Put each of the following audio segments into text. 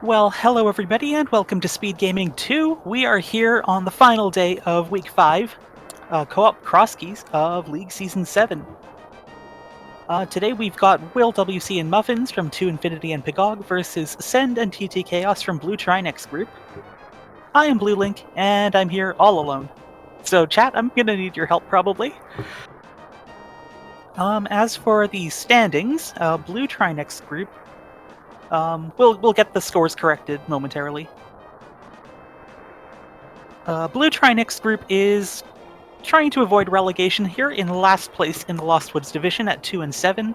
Well, hello everybody, and welcome to SpeedGaming 2. We are here on the final day of Week 5, co-op cross keys of League Season 7. Today we've got Will, WC, and Muffins from 2 Infinity and Pgog versus Send and TT Chaos from Blue Trinexx group. I am Blue Link, and I'm here all alone. So chat, I'm gonna need your help probably. As for the standings, Blue Trinexx group, we'll get the scores corrected momentarily. Blue Trinexx group is trying to avoid relegation here in last place in the Lost Woods division at 2 and 7.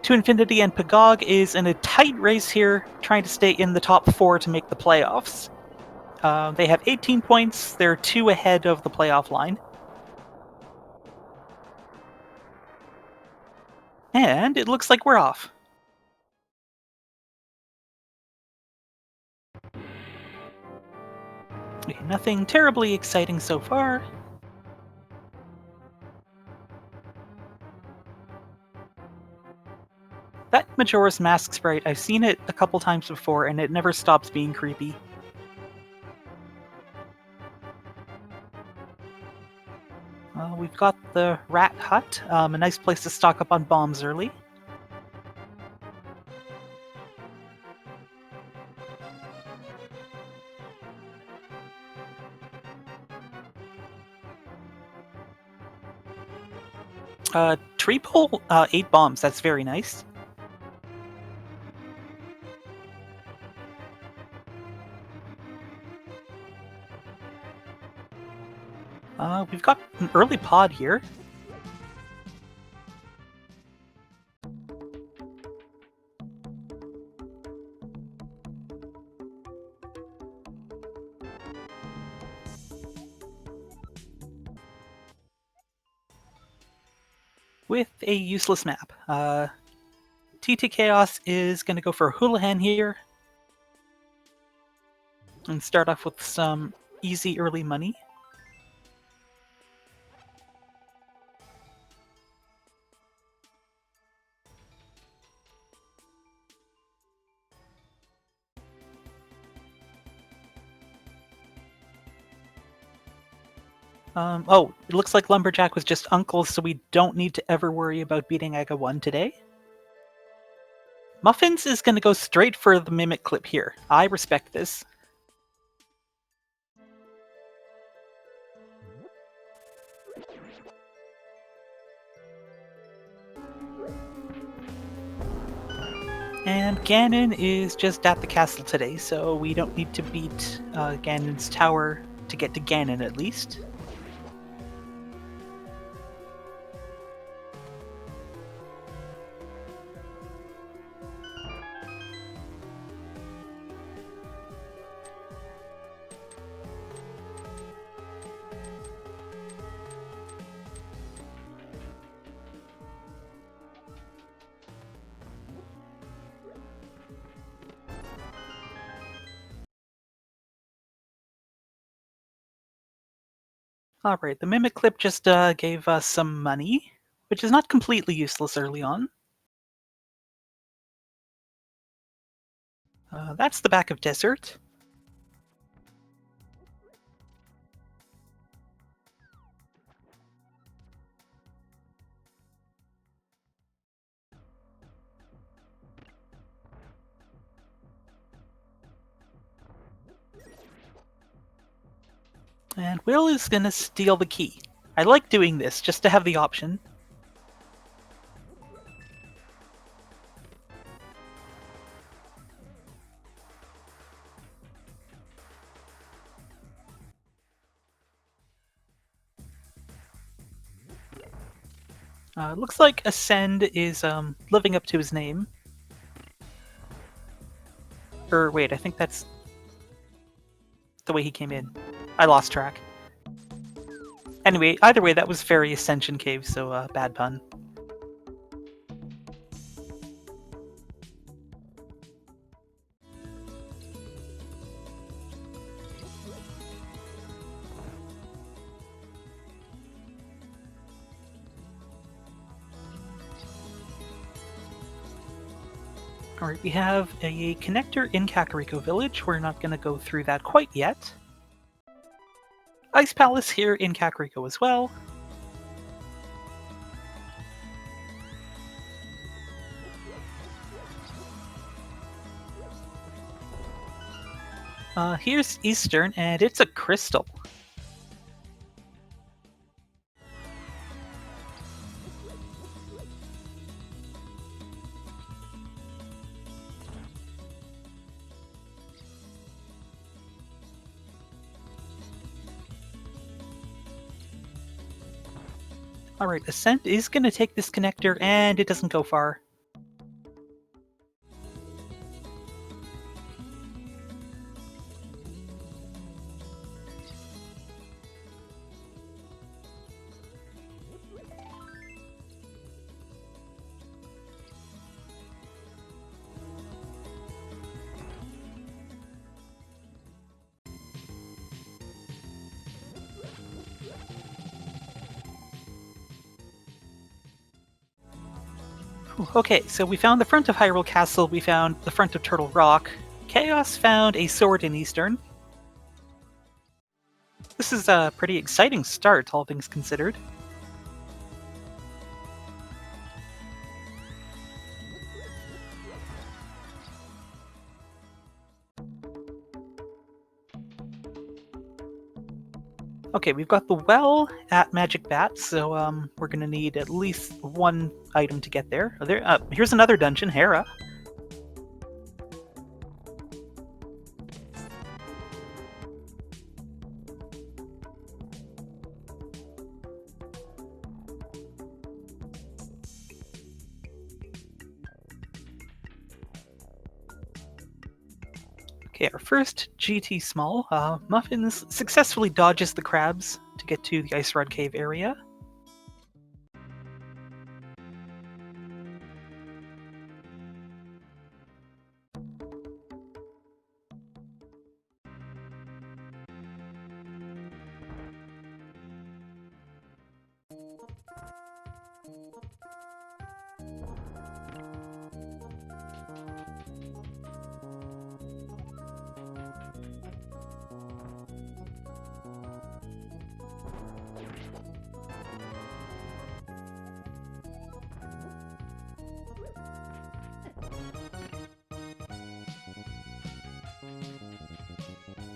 2 Infinity and Pgog is in a tight race here, trying to stay in the top 4 to make the playoffs. They have 18 points, they're 2 ahead of the playoff line. And it looks like we're off. Okay, nothing terribly exciting so far. That Majora's Mask sprite, I've seen it a couple times before and it never stops being creepy. We've got the Rat Hut, a nice place to stock up on bombs early. Tree pole, 8 bombs, that's very nice. We've got an early pod here. With a useless map. TT Chaos is going to go for Houlihan here. And start off with some easy early money. Oh, it looks like Lumberjack was just Uncle, so we don't need to ever worry about beating Aga 1 today. Muffins is going to go straight for the Mimic clip here. I respect this. And Ganon is just at the castle today, so we don't need to beat Ganon's tower to get to Ganon at least. Alright, the Mimic clip just gave us some money, which is not completely useless early on. That's the back of Desert. And Will is gonna steal the key. I like doing this, just to have the option. Looks like Ascend is living up to his name. Or wait, I think that's the way he came in. I lost track. Anyway, either way, that was Fairy Ascension Cave, so bad pun. Alright, we have a connector in Kakariko Village. We're not going to go through that quite yet. Ice Palace here in Kakariko as well. Here's Eastern, and it's a crystal. Alright, Ascent is going to take this connector, and it doesn't go far. Okay, so we found the front of Hyrule Castle, we found the front of Turtle Rock. Chaos found a sword in Eastern. This is a pretty exciting start, all things considered. Okay, we've got the well at Magic Bat, so we're gonna need at least one item to get there. Here's another dungeon, Hera. Okay, our first GT Small. Muffins successfully dodges the crabs to get to the Ice Rod Cave area.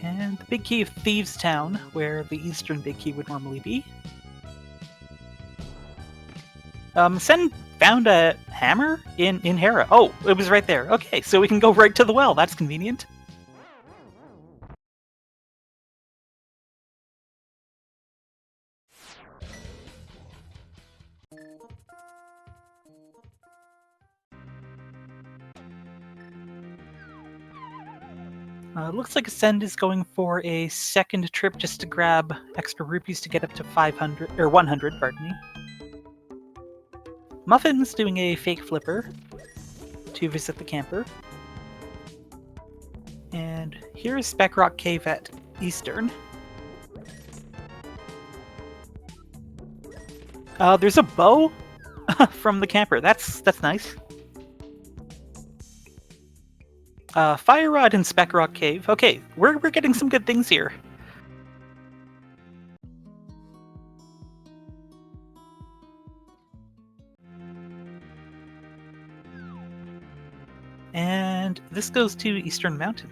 And the Big Key of Thieves Town, where the Eastern Big Key would normally be. Sen found a hammer in Hera. Oh, it was right there. Okay, so we can go right to the well. That's convenient. Looks like Ascend is going for a second trip just to grab extra rupees to get up to 500, or 100, pardon me. Muffin's doing a fake flipper to visit the camper. And here's Speckrock Cave at Eastern. There's a bow from the camper. That's nice. Fire Rod in Speckrock Cave. Okay, we're getting some good things here. And this goes to Eastern Mountain.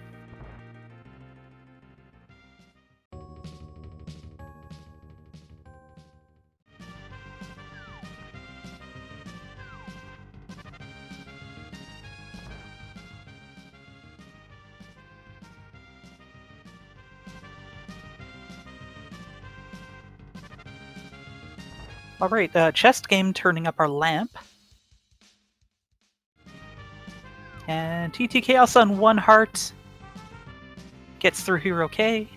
Alright, chest game turning up our lamp. And TT Chaos on 1 heart. Gets through Hero K.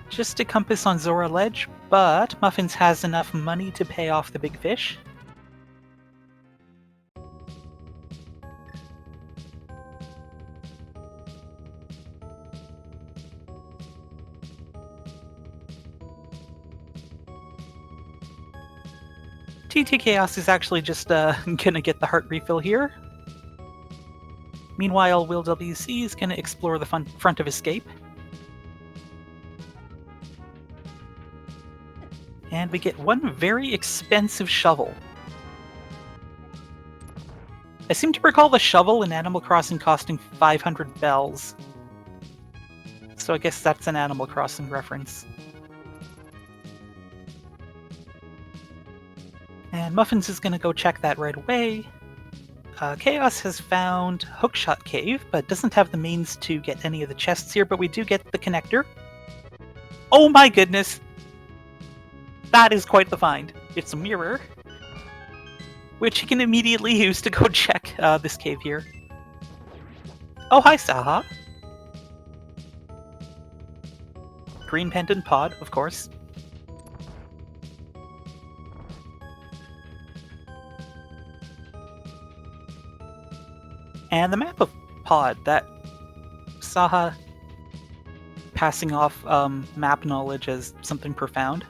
Just a compass on Zora Ledge, but Muffins has enough money to pay off the big fish. TT Chaos is actually just gonna get the heart refill here. Meanwhile, Will WC is gonna explore the front of Escape. And we get one very expensive shovel. I seem to recall the shovel in Animal Crossing costing 500 bells. So I guess that's an Animal Crossing reference. And Muffins is going to go check that right away. Chaos has found Hookshot Cave, but doesn't have the means to get any of the chests here, but we do get the connector. Oh my goodness! That is quite the find. It's a mirror, which he can immediately use to go check this cave here. Oh, hi, Saha. Green Pendant Pod, of course. And the map of Pod, that Saha passing off map knowledge as something profound.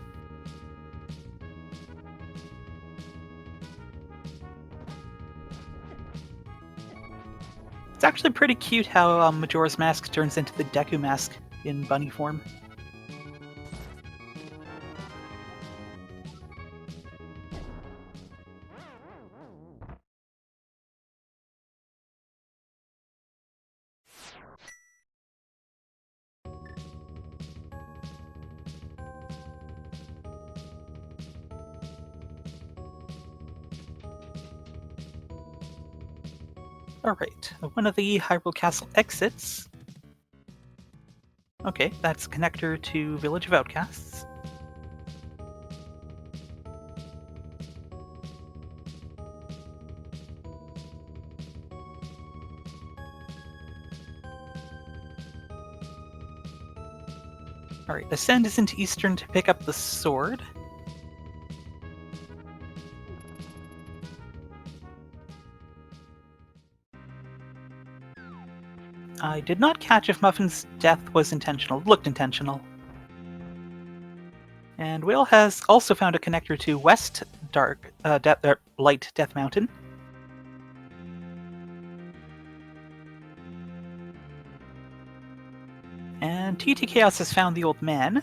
It's actually pretty cute how Majora's Mask turns into the Deku Mask in bunny form. Alright, one of the Hyrule Castle exits. Okay, that's a connector to Village of Outcasts. Alright, Ascend is into Eastern to pick up the sword. I did not catch if Muffin's death was intentional. It looked intentional. And Will has also found a connector to West Light Death Mountain. And TT Chaos has found the old man.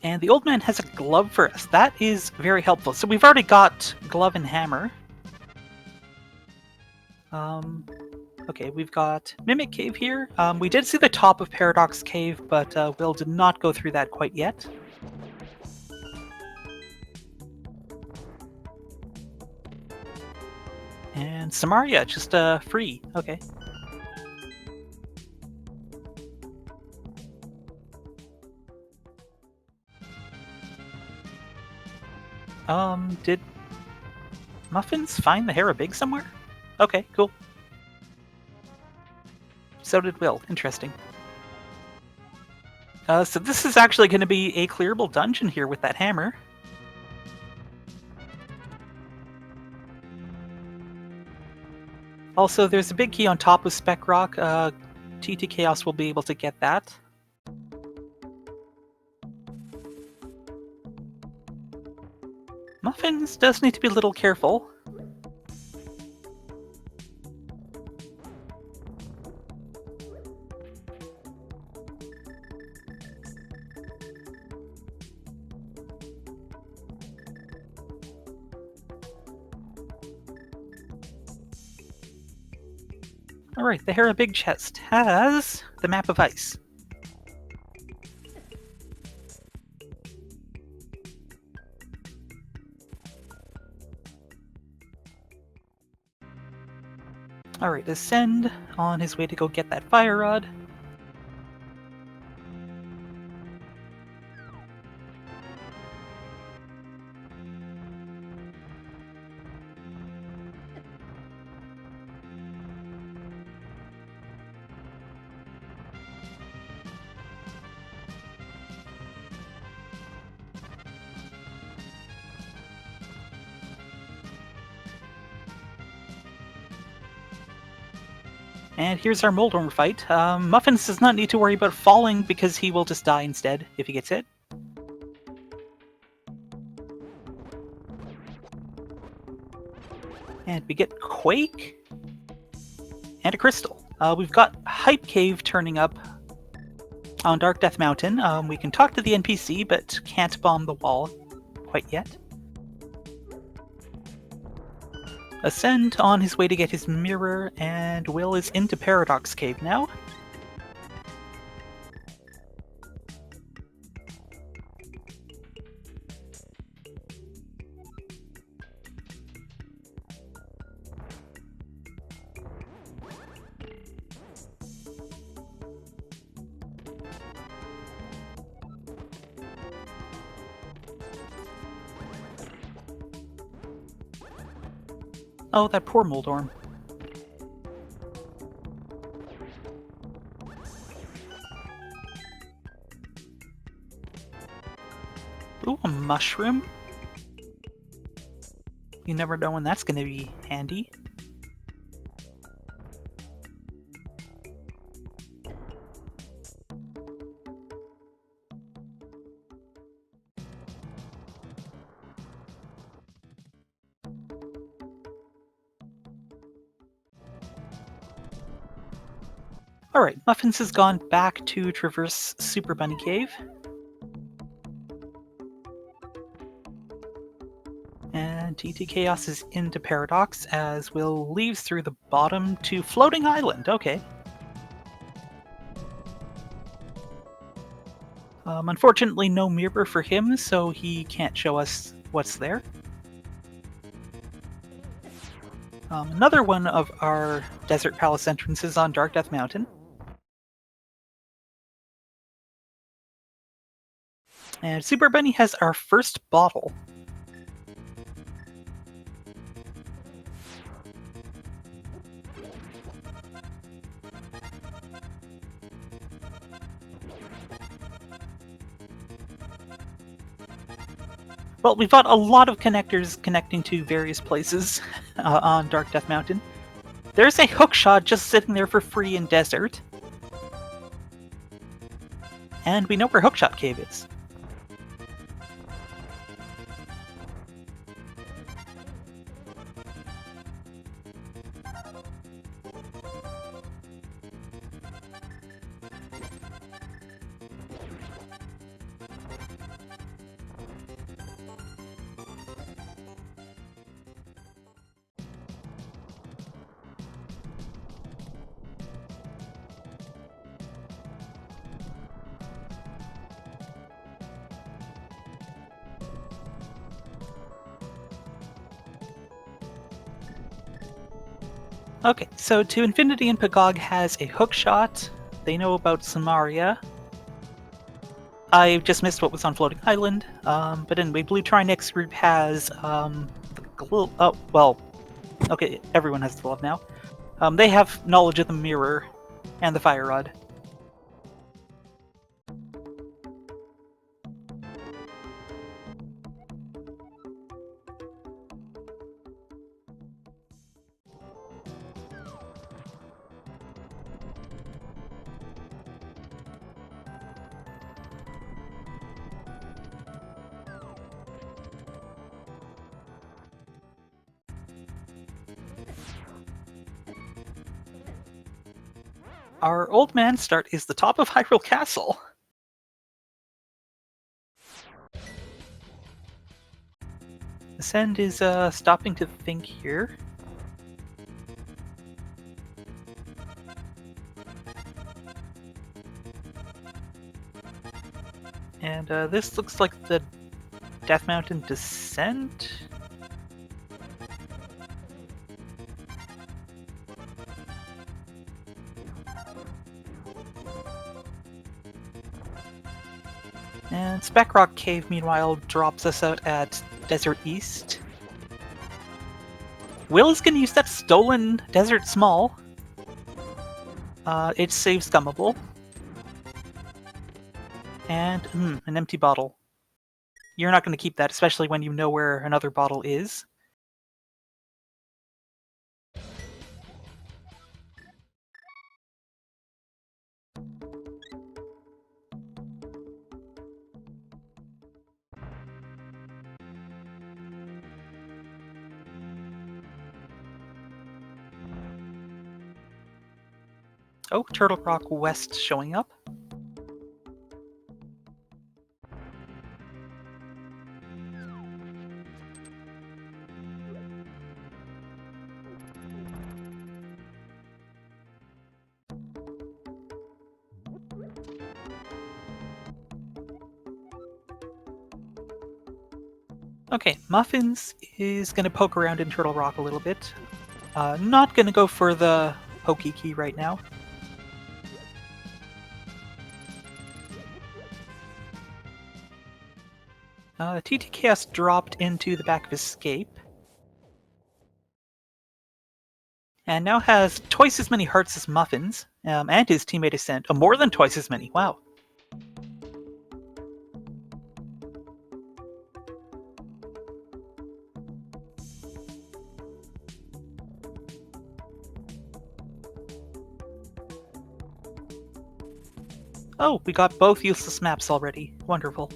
And the old man has a glove for us. That is very helpful. So we've already got glove and hammer. Okay, we've got Mimic Cave here. We did see the top of Paradox Cave, but Will did not go through that quite yet. And Samaria, just free. Okay. Did Muffins find the Harabig somewhere? Okay, cool. So did Will. Interesting. So this is actually going to be a clearable dungeon here with that hammer. Also, there's a big key on top of Spec Rock. TT Chaos will be able to get that. Muffins does need to be a little careful. Alright, the Harabig chest has the map of ice. Alright, Ascend on his way to go get that fire rod. And here's our Moldorm fight. Muffins does not need to worry about falling because he will just die instead if he gets hit. And we get Quake and a Crystal. We've got Hype Cave turning up on Dark Death Mountain. We can talk to the NPC, but can't bomb the wall quite yet. Ascend on his way to get his mirror, and Will is into Paradox Cave now. Oh, that poor Moldorm. Ooh, a mushroom. You never know when that's going to be handy. Alright, Muffins has gone back to traverse Super Bunny Cave. And TT Chaos is into Paradox, as Will leaves through the bottom to Floating Island. Okay. Unfortunately, no mirror for him, so he can't show us what's there. Another one of our Desert Palace entrances on Dark Death Mountain. And Super Bunny has our first bottle. Well, we've got a lot of connectors connecting to various places on Dark Death Mountain. There's a hookshot just sitting there for free in Desert. And we know where Hookshot Cave is. Okay, so to Infinity and Pgog has a hookshot. They know about Samaria. I just missed what was on Floating Island. But anyway, Blue Trinexx group has oh, well, okay, everyone has the glove now. They have knowledge of the mirror and the fire rod. Our old man start is the top of Hyrule Castle. Ascend is stopping to think here. And this looks like the Death Mountain Descent. And Speckrock Cave, meanwhile, drops us out at Desert East. Will is going to use that stolen Desert Small. It saves Scummable. And, an empty bottle. You're not going to keep that, especially when you know where another bottle is. Oh, Turtle Rock West showing up. Okay, Muffins is going to poke around in Turtle Rock a little bit. Not going to go for the Pokey Key right now. TTKS dropped into the back of Escape. And now has twice as many hearts as Muffins, and his teammate Ascent. More than twice as many, wow. Oh, we got both useless maps already. Wonderful.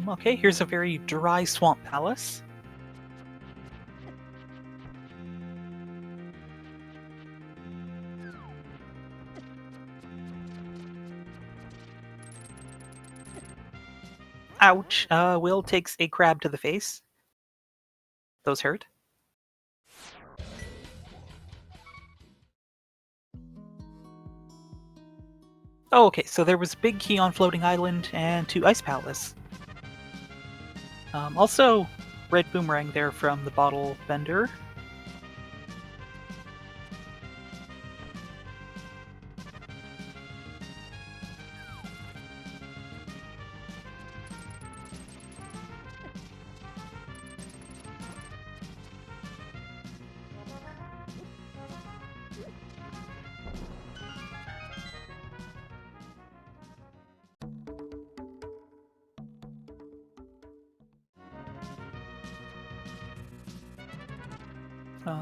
Okay, here's a very dry swamp palace. Ouch. Will takes a crab to the face. Those hurt. Oh, okay, so there was a big key on Floating Island and 2 Ice Palace. Also, red boomerang there from the bottle vendor.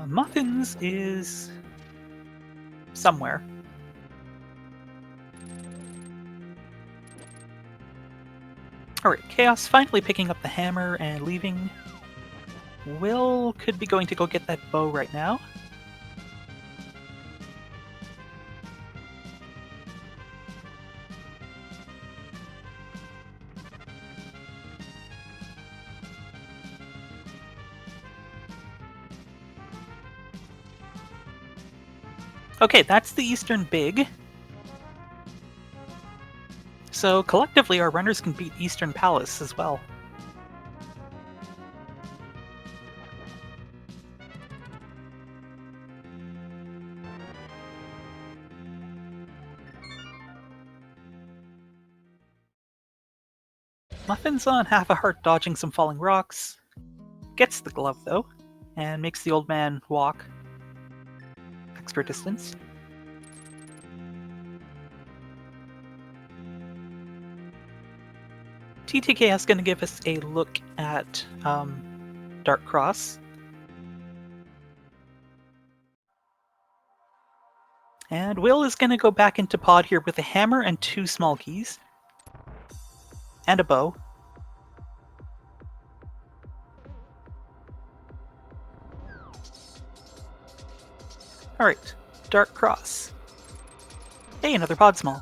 Muffins is somewhere. Alright, Chaos finally picking up the hammer and leaving. Will could be going to go get that bow right now. Okay, that's the Eastern Big. So collectively, our runners can beat Eastern Palace as well. Muffin's on half a heart dodging some falling rocks. Gets the glove though, and makes the old man walk extra distance. TTK is going to give us a look at Dark Cross. And Will is going to go back into pod here with a hammer and 2 small keys. And a bow. Alright, Dark Cross. Hey, another pod small.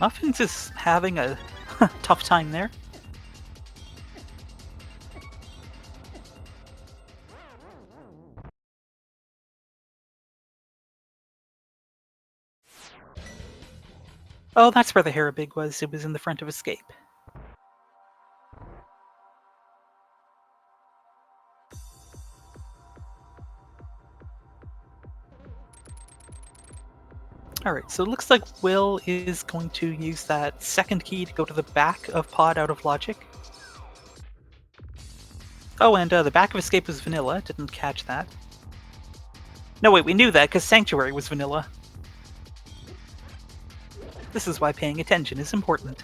Muffins is having a tough time there. Oh, that's where the Harabig was. It was in the front of Escape. Alright, so it looks like Will is going to use that second key to go to the back of Pod out of logic. Oh, and the back of Escape was vanilla. Didn't catch that. No, wait, we knew that because Sanctuary was vanilla. This is why paying attention is important.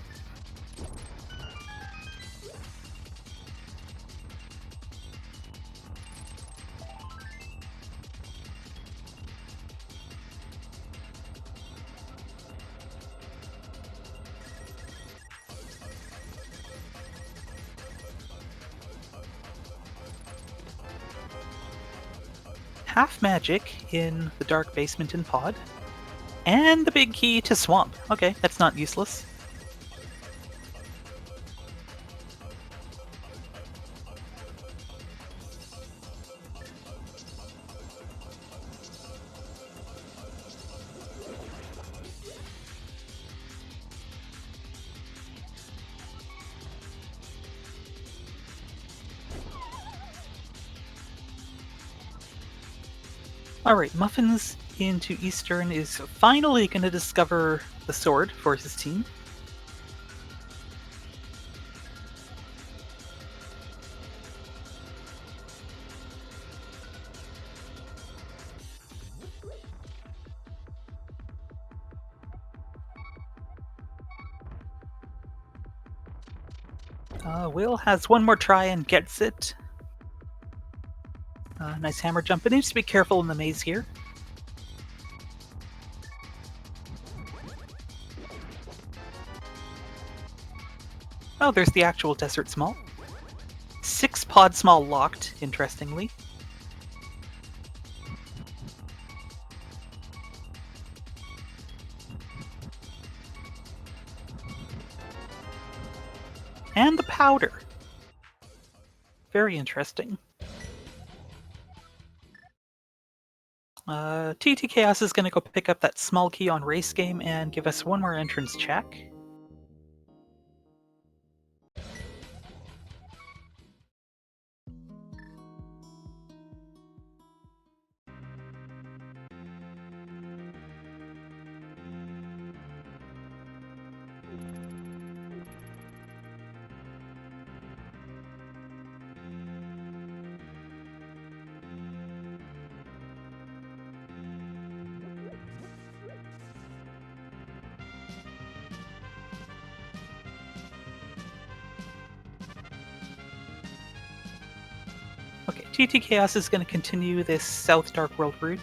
Half magic in the dark basement in Pod. And the big key to Swamp. Okay, that's not useless. Alright, Muffins into Eastern is finally going to discover the sword for his team. Will has one more try and gets it. Nice hammer jump, but needs to be careful in the maze here. Oh, there's the actual Desert Small. 6 Pod Small locked, interestingly. And the powder. Very interesting. TT Chaos is going to go pick up that small key on Race Game and give us one more entrance check. Okay, TT Chaos is going to continue this South Dark World route.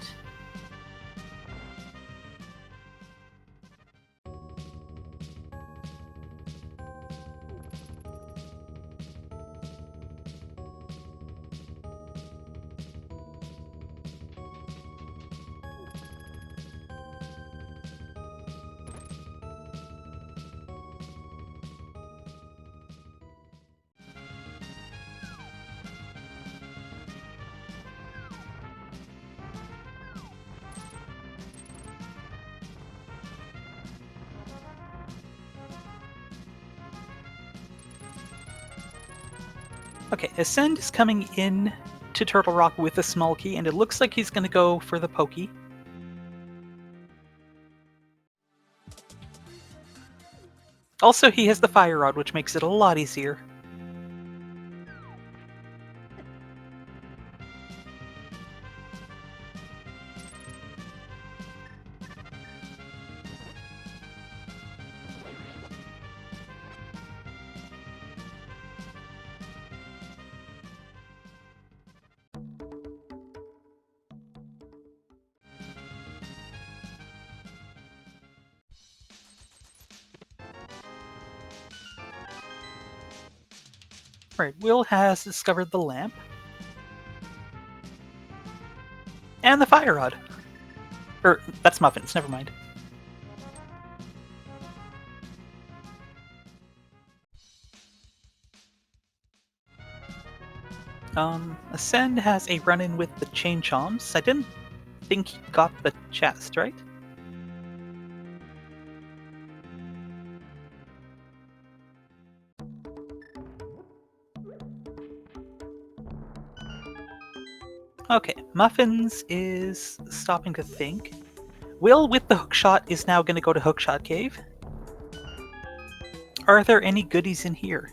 Okay, Ascend is coming in to Turtle Rock with a small key, and it looks like he's going to go for the pokey. Also, he has the Fire Rod, which makes it a lot easier. Right, Will has discovered the lamp. And the Fire Rod. Or, that's Muffins, never mind. Ascend has a run-in with the Chain Choms. I didn't think he got the chest, right? Okay, Muffins is stopping to think. Will with the hookshot is now going to go to Hookshot Cave. Are there any goodies in here?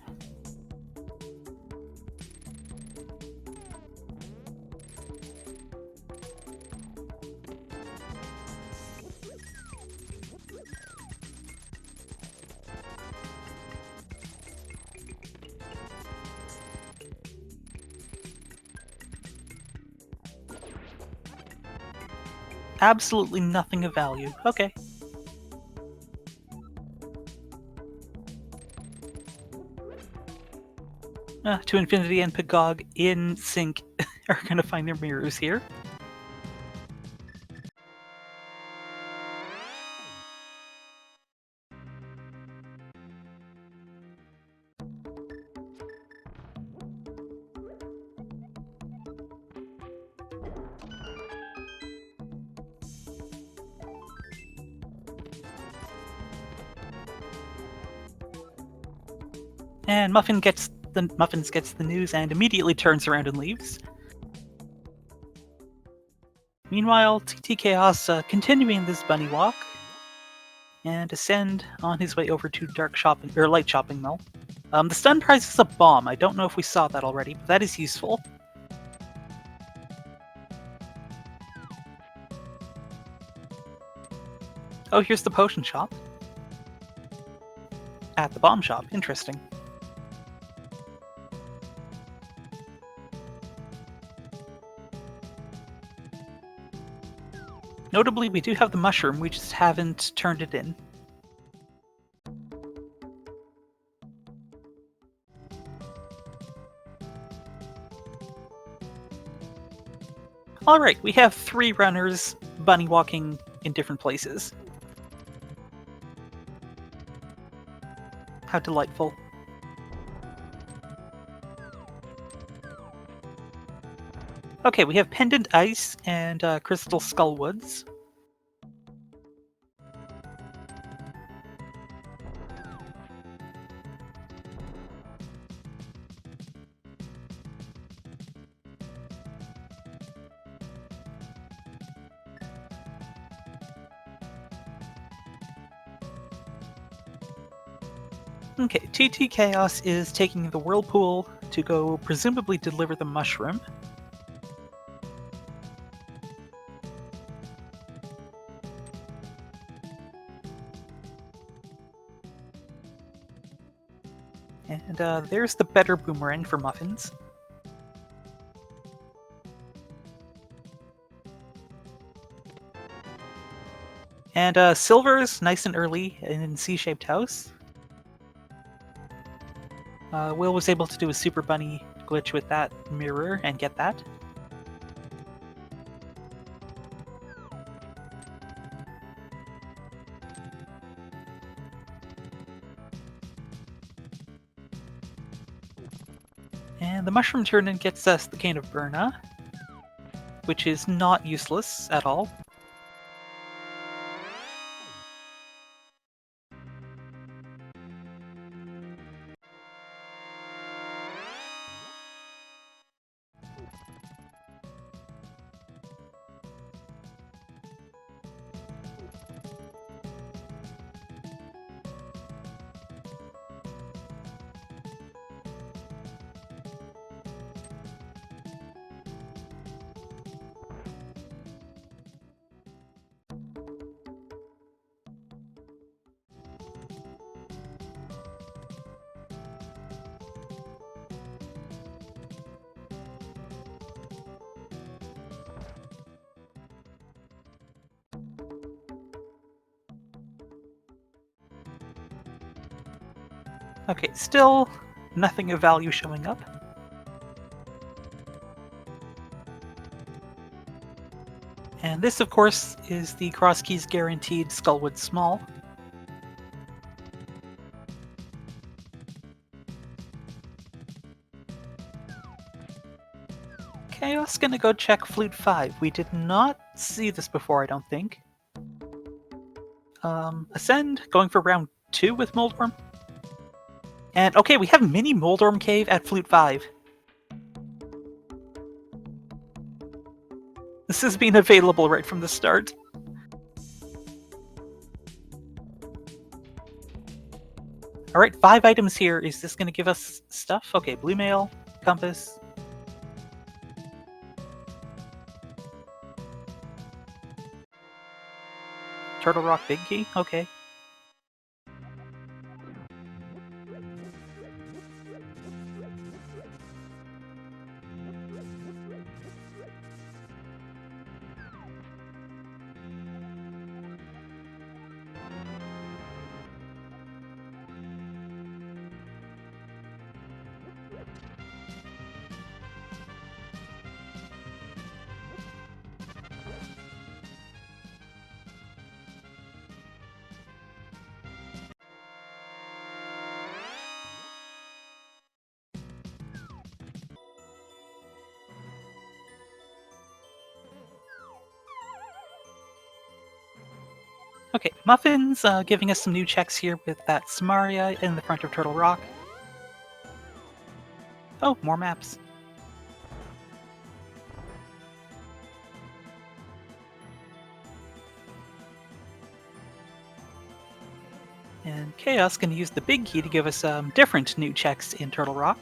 Absolutely nothing of value. Okay. To Infinity and Pgog in sync are going to find their mirrors here. And Muffins gets the news and immediately turns around and leaves. Meanwhile, TT Chaos continuing this bunny walk and Ascend on his way over to Light Shopping Mall. The stun prize is a bomb. I don't know if we saw that already, but that is useful. Oh, here's the potion shop. At the bomb shop. Interesting. Notably, we do have the mushroom, we just haven't turned it in. Alright, we have 3 runners bunny walking in different places. How delightful. Okay, we have Pendant Ice and Crystal Skullwoods. Okay, TT Chaos is taking the Whirlpool to go presumably deliver the mushroom. And there's the better boomerang for Muffins. And Silver's nice and early in C-shaped house. Will was able to do a Super Bunny glitch with that mirror and get that. And the mushroom turn-in gets us the Cane of Burna, which is not useless at all. Okay, still nothing of value showing up. And this, of course, is the Cross Keys guaranteed Skullwood Small. Chaos gonna go check Flute 5. We did not see this before, I don't think. Ascend, going for round 2 with Moldworm. And okay, we have Mini Moldworm Cave at Flute 5. This has been available right from the start. Alright, 5 items here. Is this going to give us stuff? Okay, blue mail, compass. Turtle Rock big key? Okay. Okay, Muffins giving us some new checks here with that Samaria in the front of Turtle Rock. Oh, more maps. And Chaos going to use the big key to give us different new checks in Turtle Rock.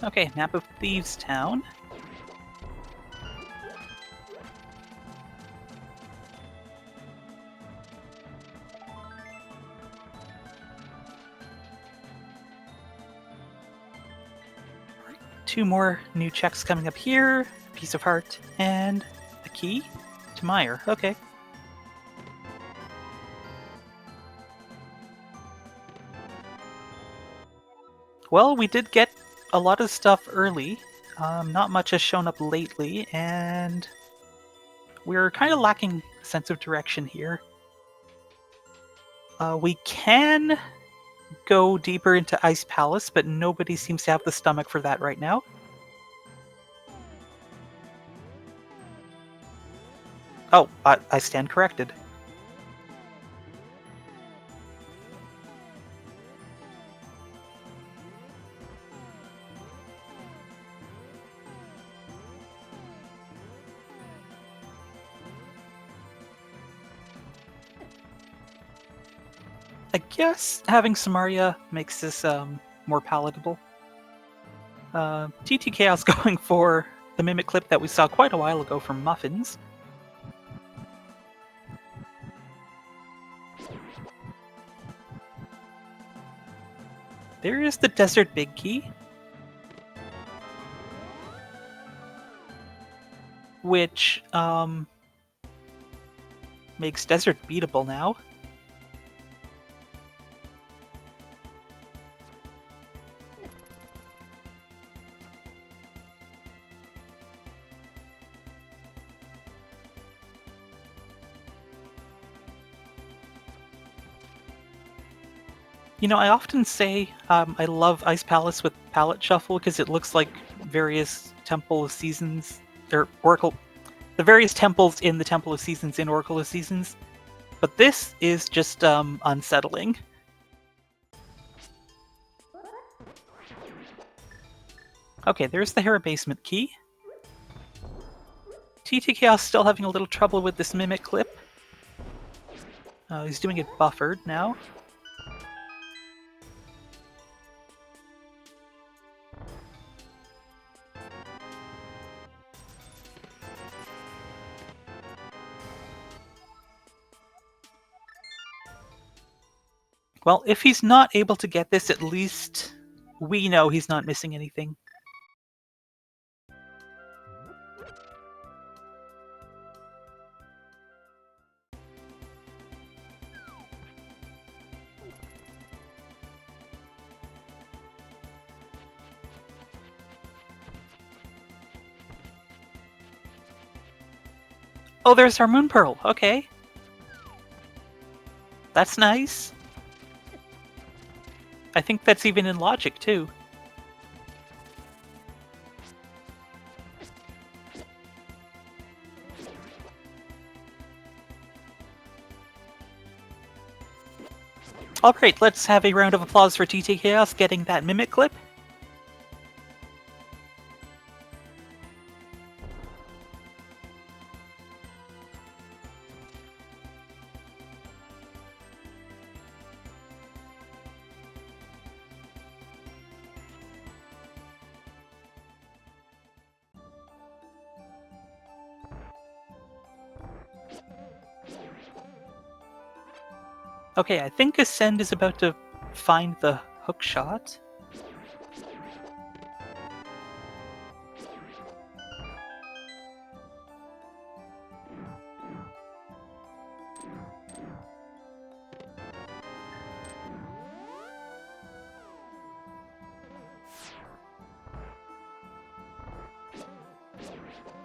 Okay, map of Thieves Town. Two more new checks coming up here. Piece of Heart and a key to Meyer. Okay. Well, we did get a lot of stuff early. Not much has shown up lately, and we're kind of lacking a sense of direction here. We can go deeper into Ice Palace, but nobody seems to have the stomach for that right now. Oh, I stand corrected. I guess having Samaria makes this more palatable. TT Chaos going for the Mimic clip that we saw quite a while ago from Muffins. There is the Desert Big Key, which makes Desert beatable now. You know, I often say I love Ice Palace with Palette Shuffle because it looks like various Temple of Seasons, or Oracle, the various temples in the Temple of Seasons in Oracle of Seasons. But this is just unsettling. Okay, there's the Hera Basement key. TT Chaos still having a little trouble with this Mimic clip. He's doing it buffered now. Well, if he's not able to get this, at least we know he's not missing anything. Oh, there's our Moon Pearl. Okay. That's nice. I think that's even in logic, too. Alright, let's have a round of applause for TT Chaos getting that Mimic clip. Okay, I think Ascend is about to find the hook shot.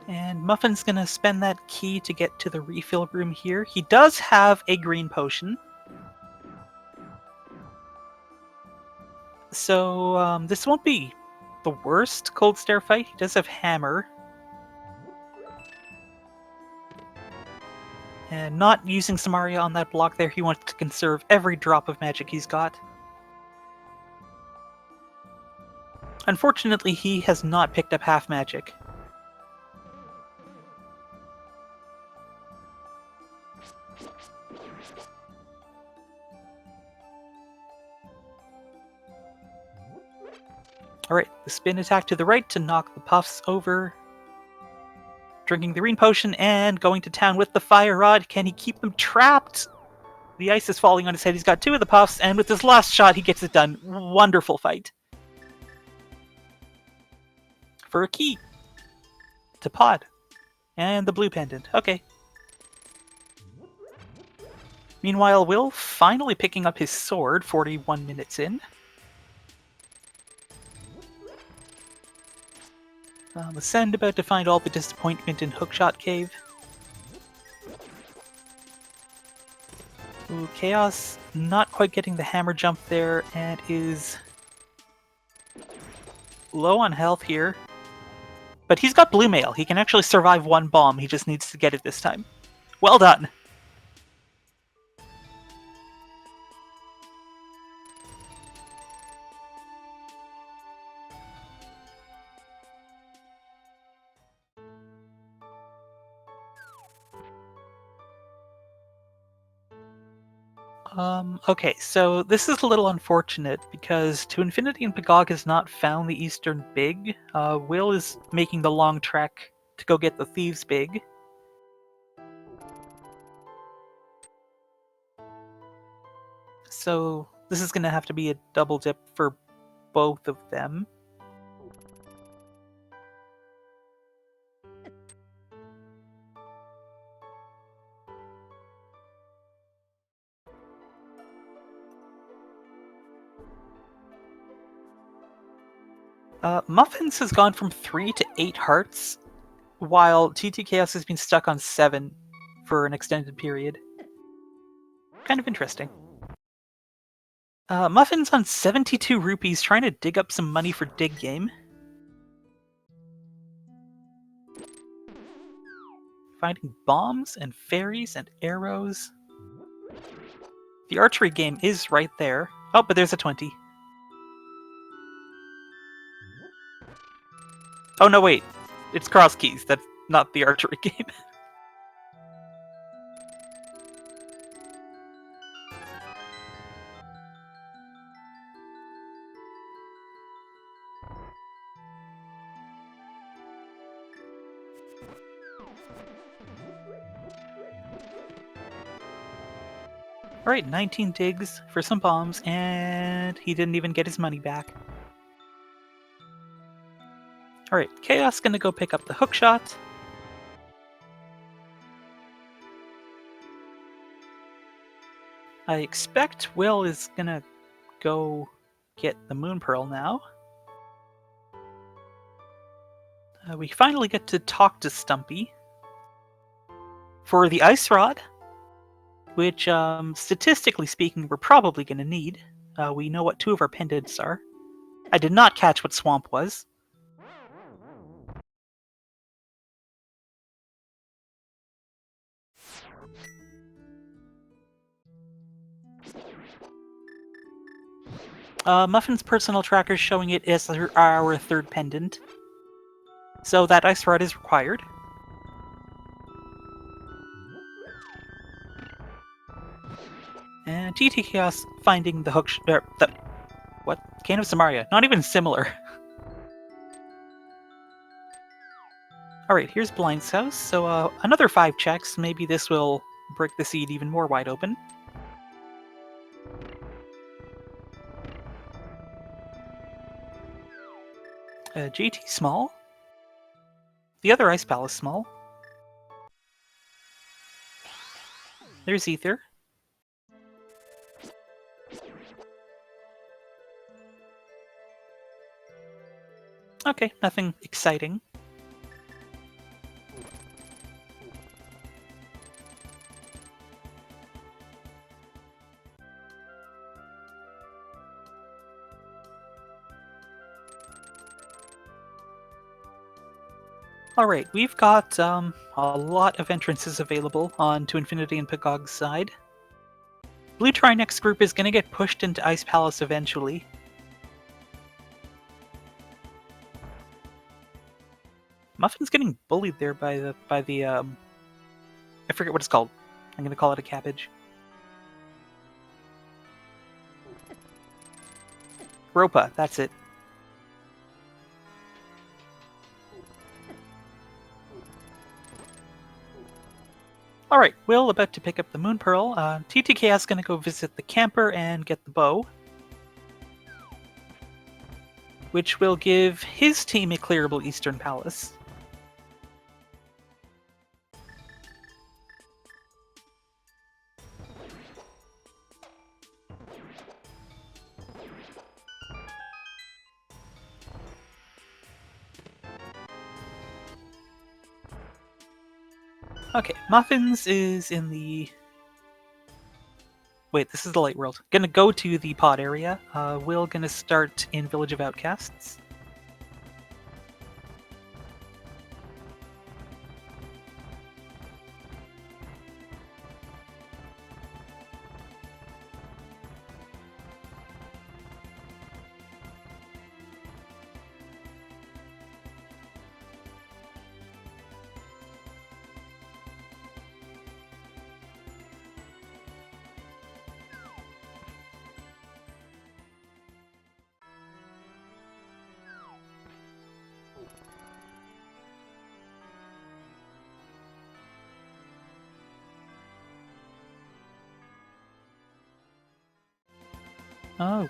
And Muffin's gonna spend that key to get to the refill room here. He does have a green potion. So, this won't be the worst Cold Stare fight. He does have Hammer. And not using Samaria on that block there, he wants to conserve every drop of magic he's got. Unfortunately, he has not picked up half magic. Alright, the spin attack to the right to knock the puffs over. Drinking the green potion and going to town with the fire rod. Can he keep them trapped? The ice is falling on his head. He's got 2 of the puffs, and with his last shot, he gets it done. Wonderful fight. For a key. To Pod. And the blue pendant. Okay. Meanwhile, Will finally picking up his sword 41 minutes in. Ascend about to find all the disappointment in Hookshot Cave. Ooh, Chaos not quite getting the hammer jump there and is low on health here. But he's got blue mail. He can actually survive 1 bomb. He just needs to get it this time. Well done! Okay, so this is a little unfortunate because To Infinity and Pgog has not found the Eastern Big. Will is making the long trek to go get the Thieves Big. So this is going to have to be a double dip for both of them. Muffins has gone from 3 to 8 hearts, while TT Chaos has been stuck on 7 for an extended period. Kind of interesting. Muffin's on 72 rupees, trying to dig up some money for Dig Game. Finding bombs and fairies and arrows. The archery game is right there. Oh, but there's a 20. Oh no, wait. It's cross keys. That's not the archery game. Alright, 19 digs for some bombs, and he didn't even get his money back. Alright, Chaos gonna go pick up the hookshot. I expect Will is gonna go get the Moon Pearl now. We finally get to talk to Stumpy for the Ice Rod, which, statistically speaking, we're probably going to need. We know what 2 of our pendants are. I did not catch what Swamp was. Muffin's personal tracker is showing it as our third pendant. So that ice rod is required. And TT Chaos finding the hook... what? Cane of Samaria. Not even similar. Alright, here's Blind's house. So another 5 checks. Maybe this will break the seed even more wide open. JT small. The other ice palace small. There's Ether. Okay, nothing exciting. Alright, we've got a lot of entrances available on To Infinity and Pgog's side. Blue Trinexx group is going to get pushed into Ice Palace eventually. Muffin's getting bullied there by the I forget what it's called. I'm going to call it a cabbage. Ropa, that's it. Alright, Will about to pick up the Moon Pearl. TTK is going to go visit the camper and get the bow, which will give his team a clearable Eastern Palace. Okay, Muffins is in the... Wait, this is the Light World. Gonna go to the pod area. Will gonna start in Village of Outcasts.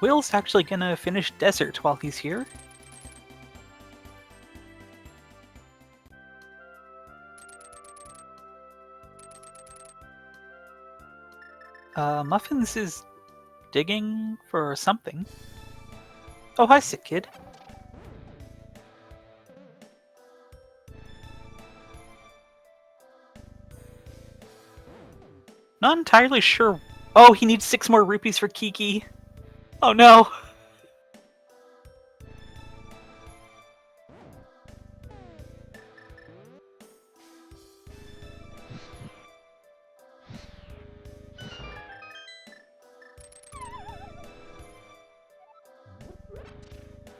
Will's actually gonna finish Desert while he's here. Muffins is digging for something. Oh, hi, Sick Kid. Not entirely sure. Oh, he needs 6 more rupees for Kiki. Oh no!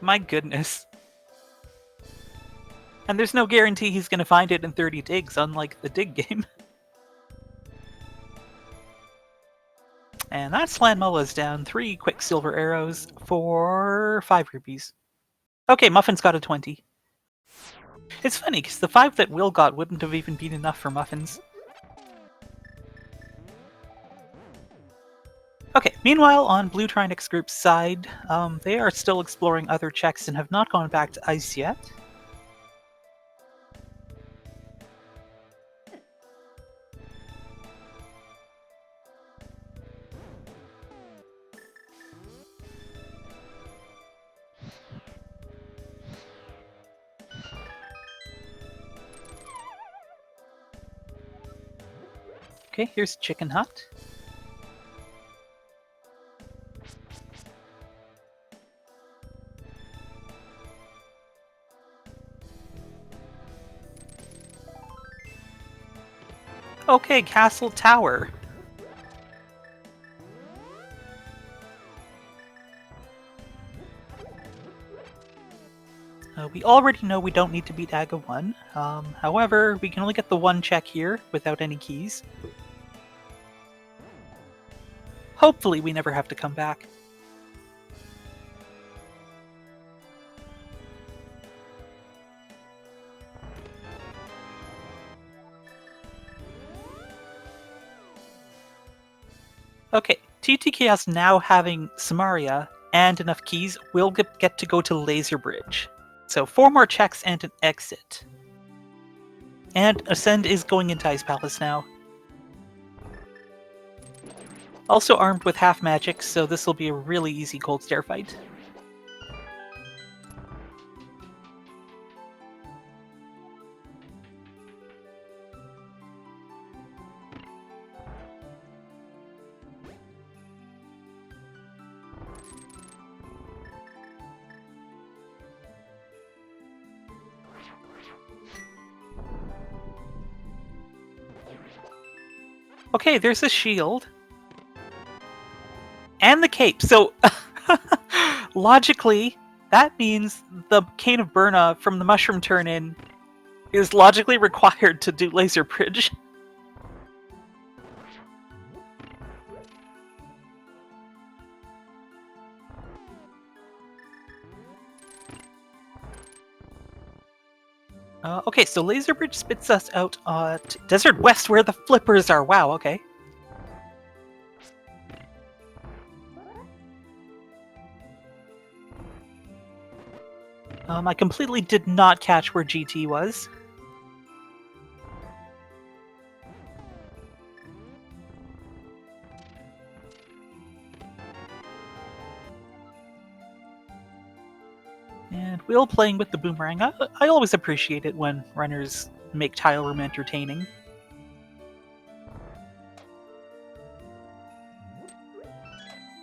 My goodness. And there's no guarantee he's gonna find it in 30 digs, unlike the dig game. And that's Landmulla's down 3 Quicksilver arrows for 5 rupees. Okay, Muffin's got a 20. It's funny, because the 5 that Will got wouldn't have even been enough for Muffins. Okay, meanwhile, on Blue Trinexx Group's side, they are still exploring other checks and have not gone back to Ice yet. Okay, here's Chicken Hut. Okay, Castle Tower. We already know we don't need to beat AGA 1. However, we can only get the one check here without any keys. Hopefully we never have to come back. Okay, TTKS now having Samaria and enough keys will get to go to Laser Bridge. So 4 more checks and an exit. And Ascend is going into Ice Palace now. Also armed with half magic, so this will be a really easy cold stare fight. Okay, there's a shield. And the cape. So, logically, that means the Cane of Burna from the Mushroom Turn-In is logically required to do Laser Bridge. Okay, so Laser Bridge spits us out at Desert West, where the flippers are. Wow, okay. I completely did not catch where GT was. And Will playing with the boomerang. I always appreciate it when runners make tile room entertaining.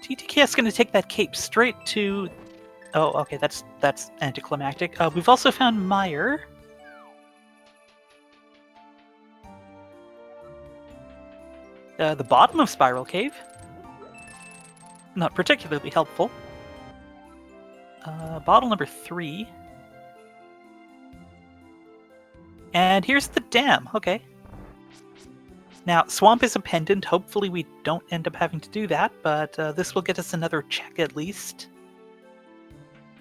TTKS is going to take that cape straight to... Oh, okay, that's anticlimactic. We've also found Meyer. The bottom of Spiral Cave. Not particularly helpful. Bottle number 3. And here's the dam. Okay. Now, Swamp is a pendant. Hopefully we don't end up having to do that, but this will get us another check at least.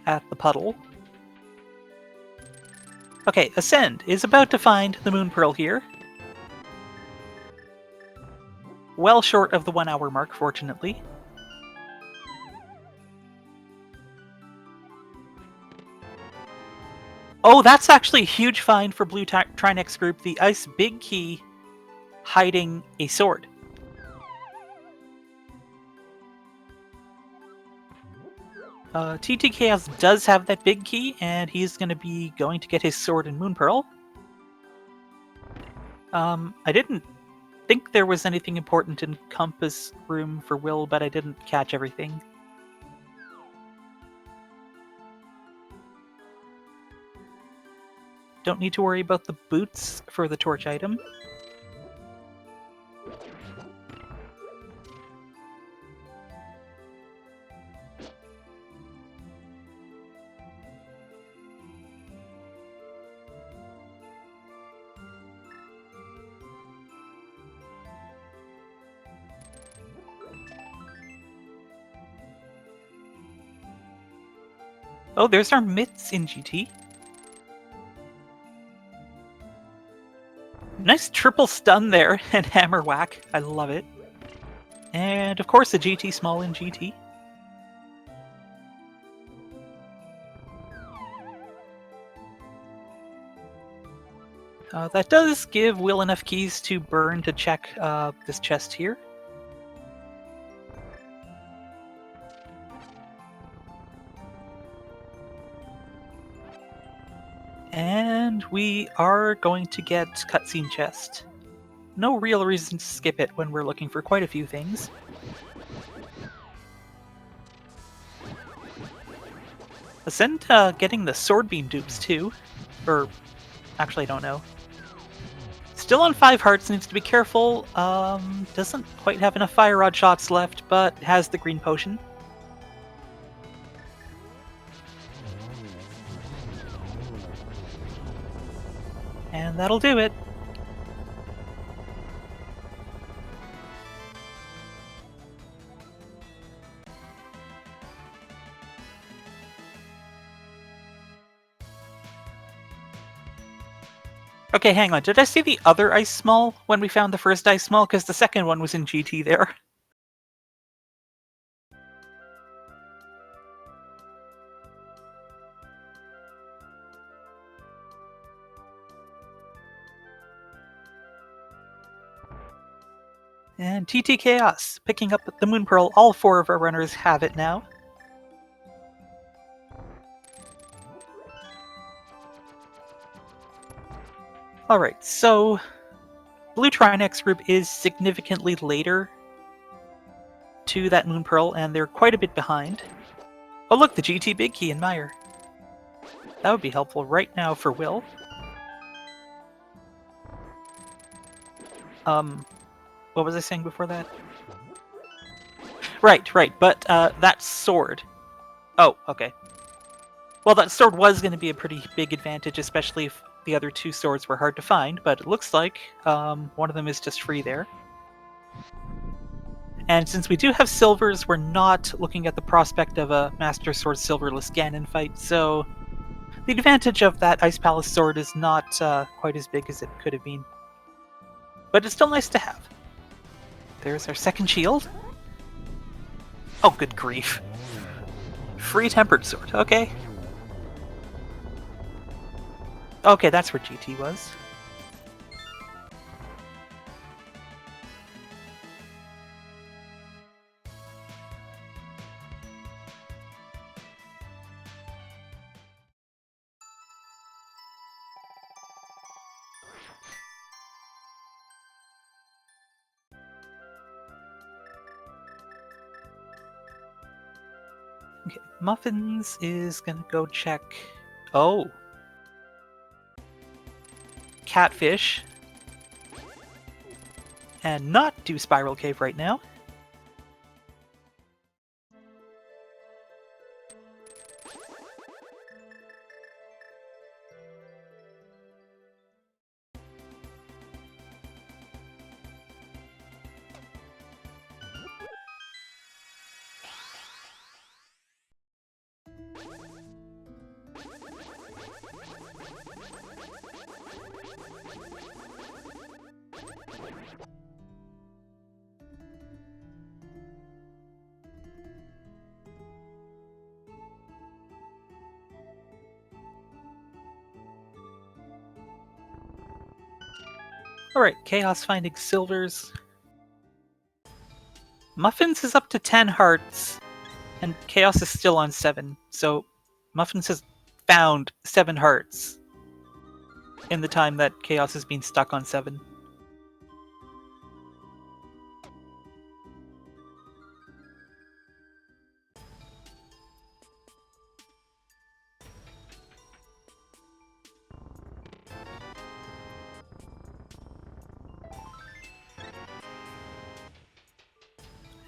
At the puddle. Okay, Ascend is about to find the Moon Pearl here. Well short of the 1 hour mark, fortunately. Oh, that's actually a huge find for Blue Trinexx group. The Ice Big Key hiding a sword. TTKS does have that big key, and he's going to be going to get his sword and Moon Pearl. I didn't think there was anything important in Compass Room for Will, but I didn't catch everything. Don't need to worry about the boots for the torch item. Oh, there's our mitts in GT. Nice triple stun there and hammer whack. I love it. And of course the GT small in GT. That does give Will enough keys to burn to check this chest here. And we are going to get cutscene chest. No real reason to skip it when we're looking for quite a few things. Ascend getting the sword beam dupes too. Or, actually I don't know. Still on 5 hearts, needs to be careful. Doesn't quite have enough fire rod shots left, but has the green potion. And that'll do it. Okay, hang on. Did I see the other ice small when we found the first ice small? Because the second one was in GT there. And TT Chaos, picking up the Moon Pearl. All 4 of our runners have it now. Alright, so Blue Trinexx group is significantly later to that Moon Pearl, and they're quite a bit behind. Oh look, the GT Big Key and Meyer. That would be helpful right now for Will. What was I saying before that? Right, but that sword. Oh, okay. Well, that sword was going to be a pretty big advantage, especially if the other 2 swords were hard to find, but it looks like one of them is just free there. And since we do have silvers, we're not looking at the prospect of a Master Sword Silverless Ganon fight, so the advantage of that Ice Palace sword is not quite as big as it could have been. But it's still nice to have. There's our second shield. Oh, good grief. Free Tempered Sword, okay. Okay, that's where GT was. Okay, Muffins is gonna go check... Oh! Catfish. And not do Spiral Cave right now. Alright, Chaos finding silvers. Muffins is up to 10 hearts, and Chaos is still on 7, so Muffins has found 7 hearts in the time that Chaos has been stuck on 7.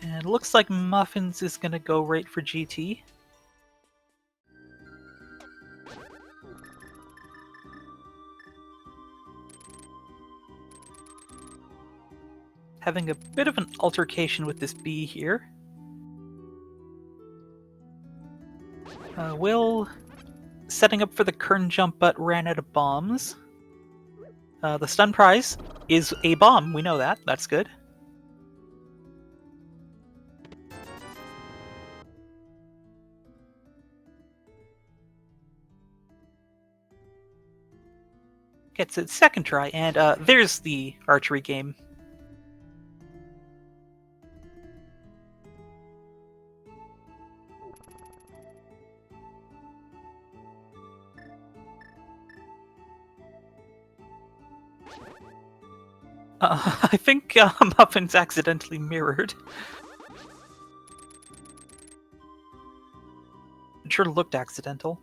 And it looks like Muffins is gonna go right for GT. Having a bit of an altercation with this bee here. Will setting up for the Kern jump but ran out of bombs. The stun prize is a bomb, we know that, that's good. Gets its second try, and there's the archery game. I think Muffins accidentally mirrored. It sure looked accidental.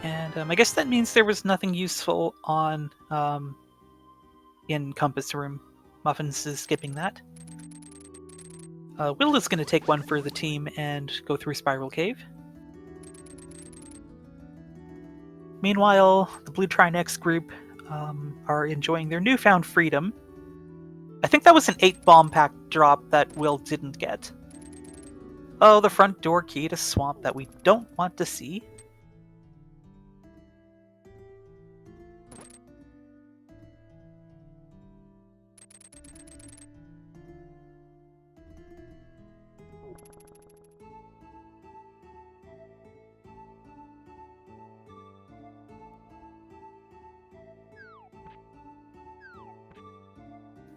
And I guess that means there was nothing useful on in Compass Room. Muffins is skipping that. Will is going to take one for the team and go through Spiral Cave. Meanwhile, the blue Trinexx group are enjoying their newfound freedom. I think that was an 8-bomb pack drop that Will didn't get. Oh, the front door key to swamp that we don't want to see.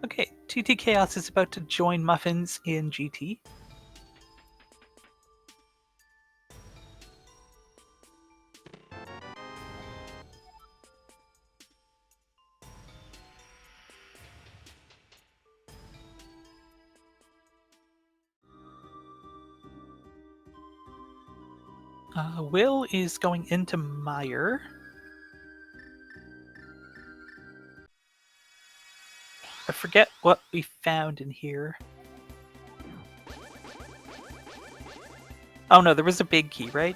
Okay, TT Chaos is about to join Muffins in GT. Will is going into Meyer. I forget what we found in here. Oh no, there was a big key, right?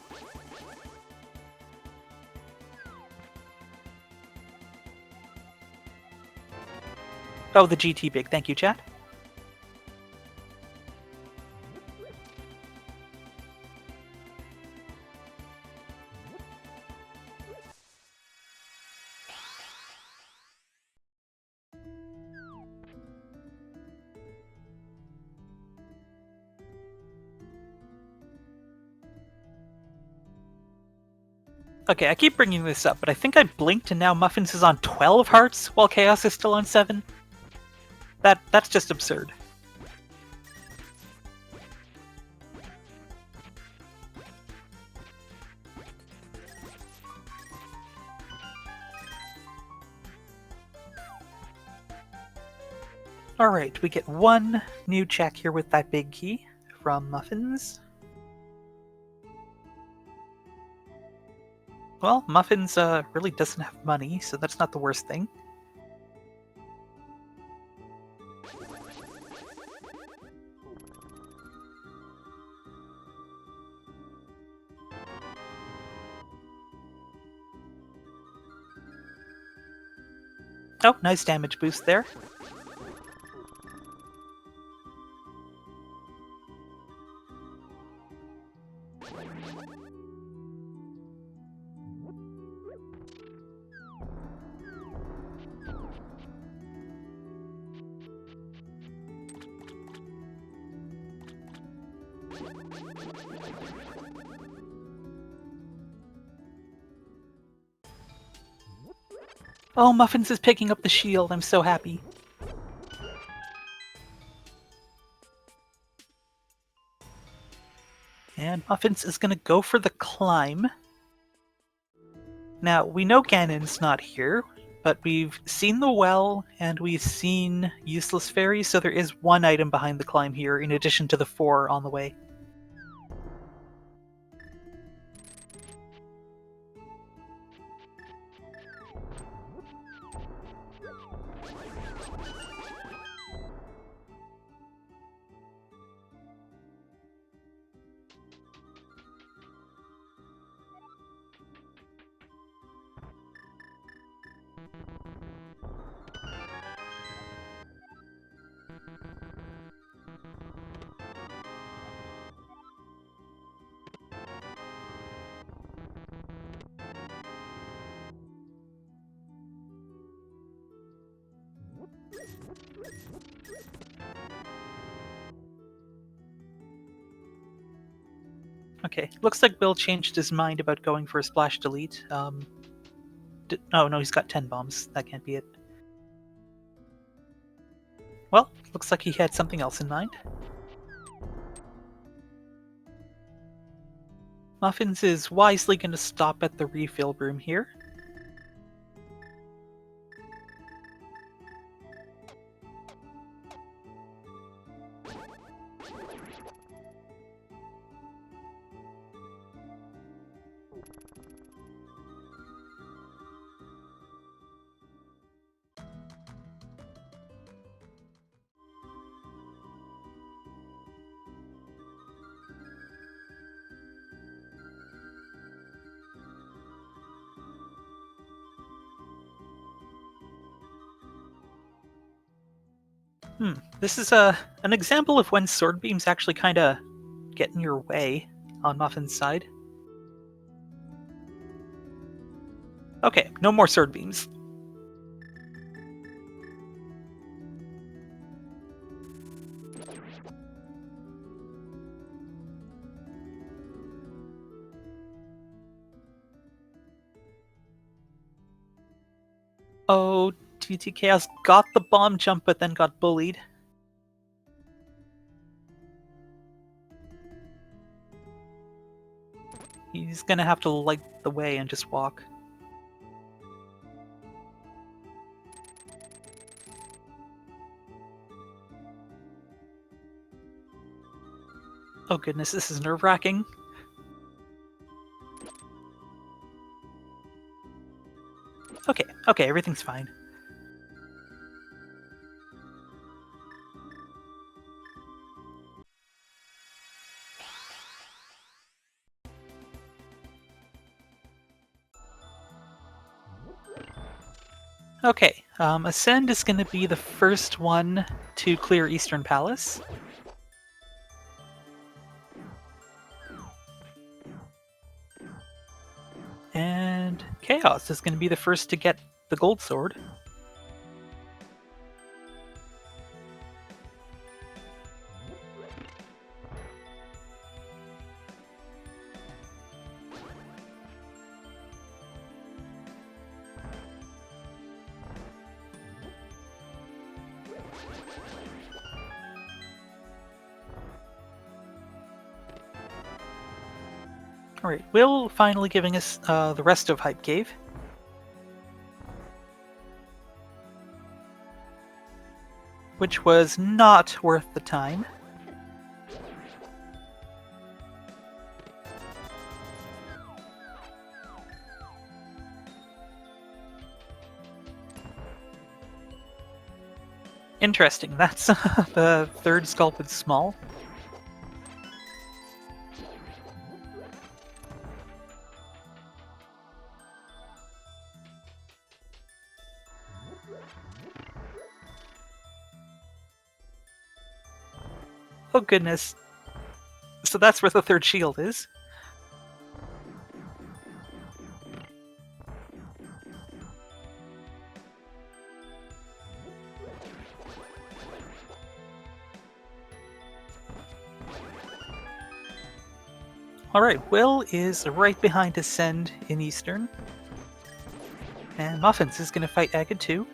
Oh, the GT big. Thank you, chat. Okay, I keep bringing this up, but I think I blinked and now Muffins is on 12 hearts while Chaos is still on 7. That's just absurd. Alright, we get one new check here with that big key from Muffins. Well, Muffins really doesn't have money, so that's not the worst thing. Oh, nice damage boost there. Oh, Muffins is picking up the shield. I'm so happy. And Muffins is going to go for the climb. Now, we know Ganon's not here, but we've seen the well, and we've seen Useless Fairy, so there is one item behind the climb here, in addition to the 4 on the way. Okay, looks like Bill changed his mind about going for a splash delete. Oh no, he's got 10 bombs. That can't be it. Well, looks like he had something else in mind. Muffins is wisely going to stop at the refill room here. This is an example of when sword beams actually kind of get in your way on Muffin's side. Okay, no more sword beams. Oh, TT Chaos got the bomb jump but then got bullied. He's gonna have to light the way and just walk. Oh goodness, this is nerve-wracking. Okay, everything's fine. Okay, Ascend is going to be the first one to clear Eastern Palace. And Chaos is going to be the first to get the gold sword. Alright, Will finally giving us the rest of Hype Cave. Which was not worth the time. Interesting, that's the third sculpted small. Oh goodness. So that's where the third shield is. Alright, Will is right behind Ascend in Eastern. And Muffins is going to fight Agate too.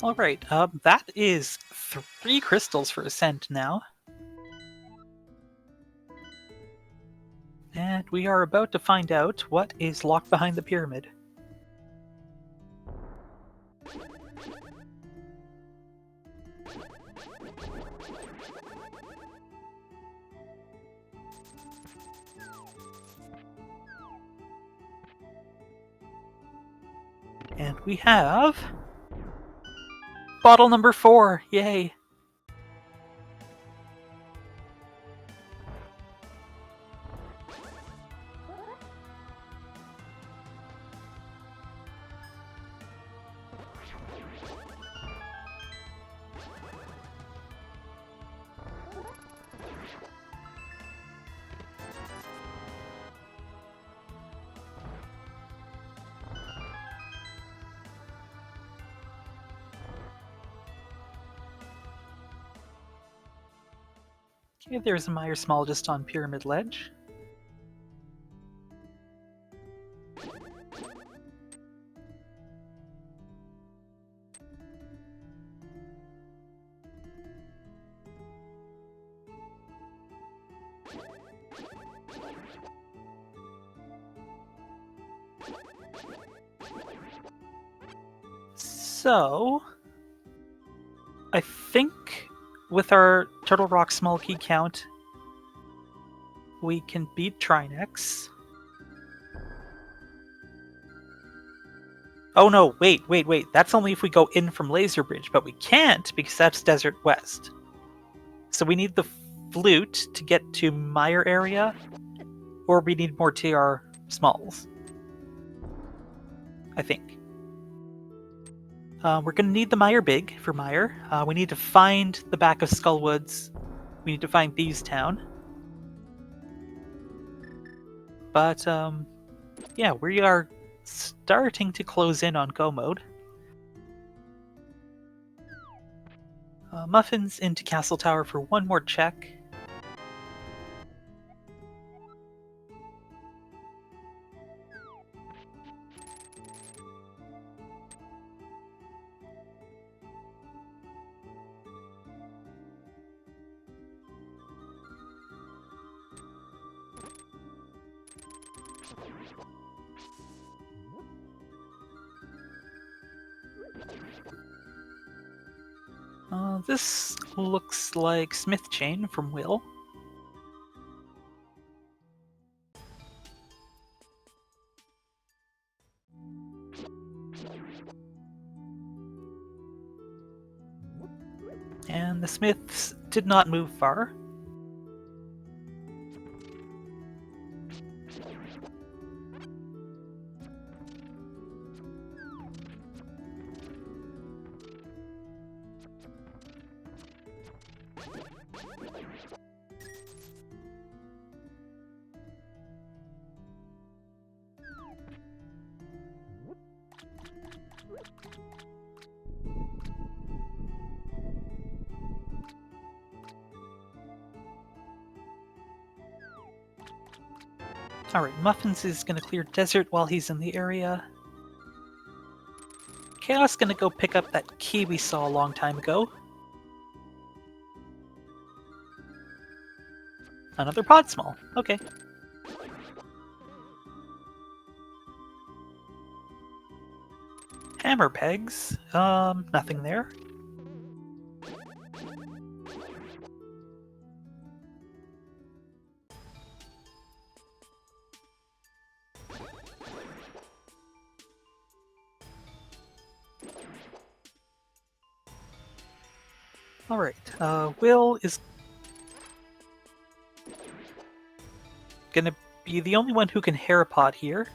Alright, that is 3 crystals for Ascent now. And we are about to find out what is locked behind the pyramid. And we have... bottle number 4! Yay! Okay, there's a Meyer Small just on Pyramid Ledge. So, I think with our Turtle Rock small key count, we can beat Trinexx. Oh no, wait. That's only if we go in from Laser Bridge, but we can't because that's Desert West. So we need the flute to get to Meyer area, or we need more TR smalls. I think. We're going to need the Meyer Big for Meyer. We need to find the back of Skullwoods. We need to find Thieves Town. But, yeah, we are starting to close in on Go mode. Muffins into Castle Tower for one more check. This looks like Smith Chain from Will. And the Smiths did not move far. Alright, Muffins is going to clear Desert while he's in the area. Chaos going to go pick up that key we saw a long time ago. Another pod small. Okay. Hammer pegs. Nothing there. Alright, Will is gonna be the only one who can Herapod here.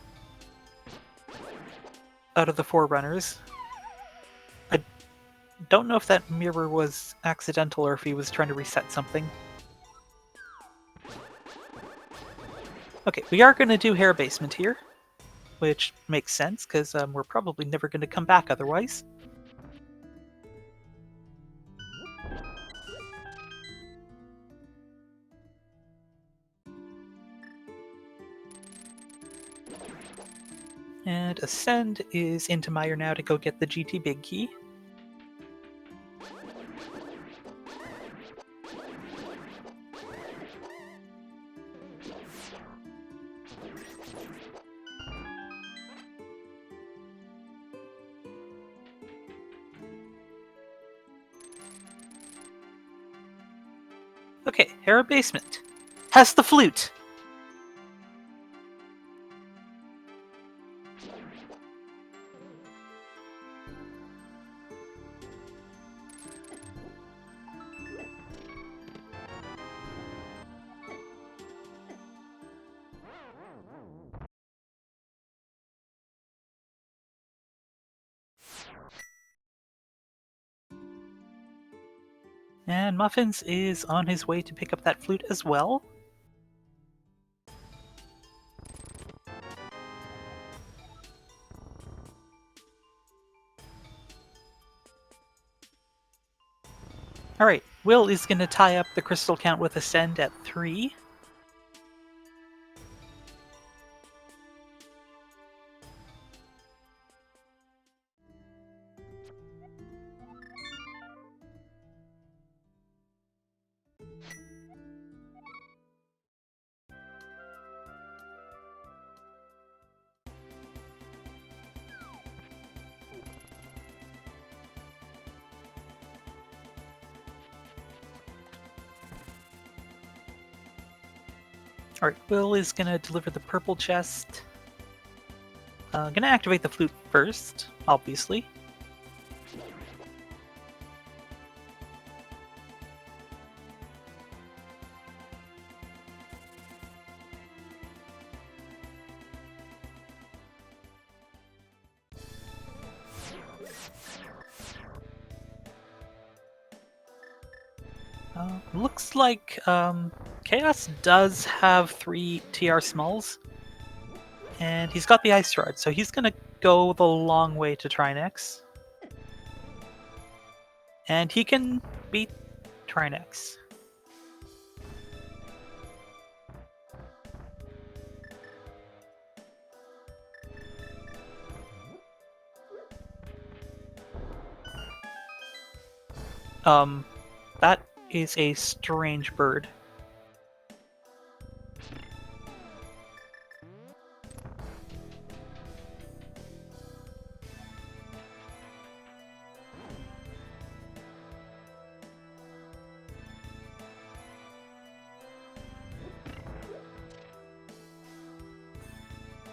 Out of the four runners. I don't know if that mirror was accidental or if he was trying to reset something. Okay, we are gonna do Hair Basement here, which makes sense, because we're probably never gonna come back otherwise. And Ascend is into Meyer now to go get the GT Big Key. Okay, Hera Basement has the flute! And Muffins is on his way to pick up that flute as well. Alright, Will is going to tie up the crystal count with Ascend at 3. Alright, Will is gonna deliver the purple chest. Gonna activate the flute first, obviously. Looks like Chaos does have 3 TR smells, and he's got the Ice Rod, so he's gonna go the long way to Trinexx. And he can beat Trinexx. That is a strange bird.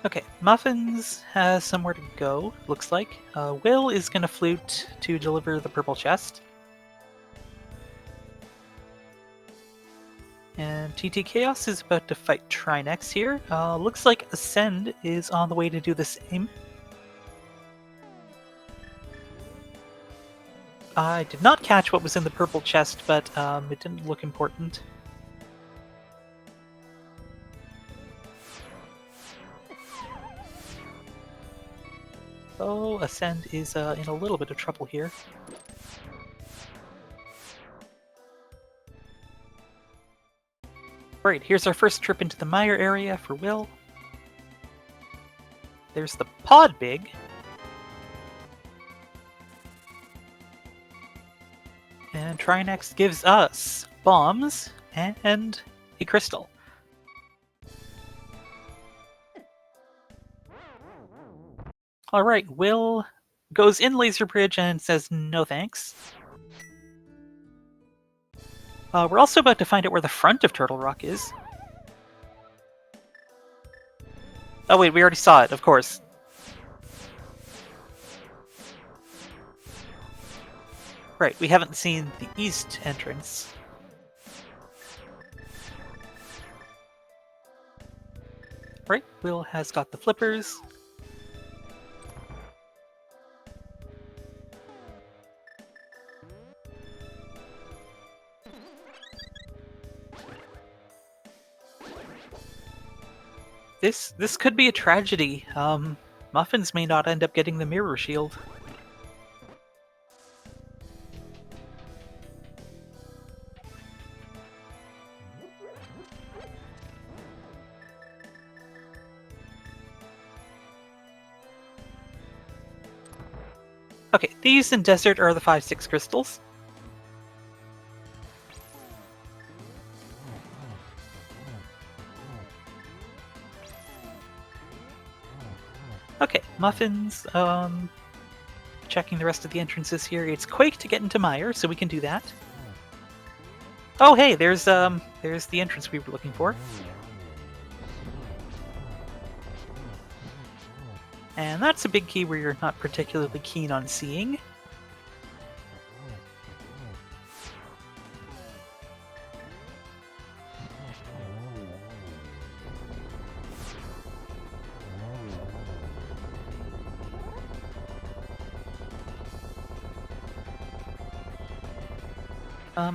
Okay, Muffins has somewhere to go, looks like. Will is gonna flute to deliver the purple chest. And TT Chaos is about to fight Trinexx here. Looks like Ascend is on the way to do the same. I did not catch what was in the purple chest, but it didn't look important. Oh, Ascend is in a little bit of trouble here. Right, here's our first trip into the mire area for Will. There's the pod big. And Trinexx gives us bombs and a crystal. Alright, Will goes in Laser Bridge and says no thanks. We're also about to find out where the front of Turtle Rock is. Oh wait, we already saw it, of course. Right, we haven't seen the east entrance. Right, Will has got the flippers. This could be a tragedy. Muffins may not end up getting the mirror shield. Okay, these in Desert are the 5-6 crystals. Okay, Muffins, checking the rest of the entrances here. It's Quake to get into Mire, so we can do that. Oh hey, there's the entrance we were looking for. And that's a big key where you're not particularly keen on seeing.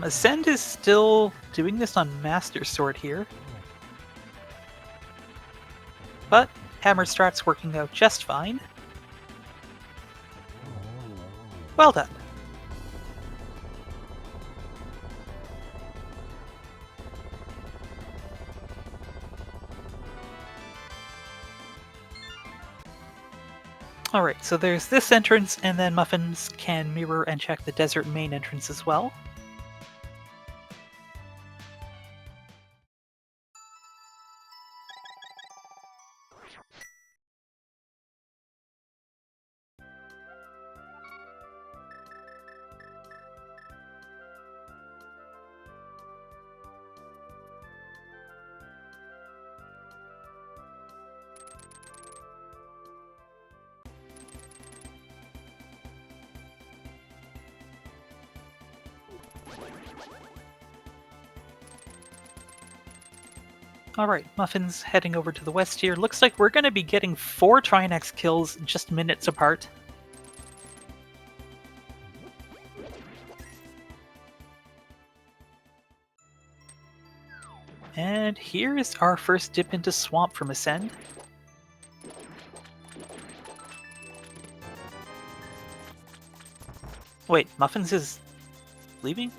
Ascend is still doing this on Master Sword here. But Hammer Strat's working out just fine. Well done. Alright, so there's this entrance, and then Muffins can mirror and check the desert main entrance as well. Alright, Muffin's heading over to the west here. Looks like we're going to be getting 4 Trinexx kills just minutes apart. And here is our first dip into Swamp from Ascend. Wait, Muffins is leaving?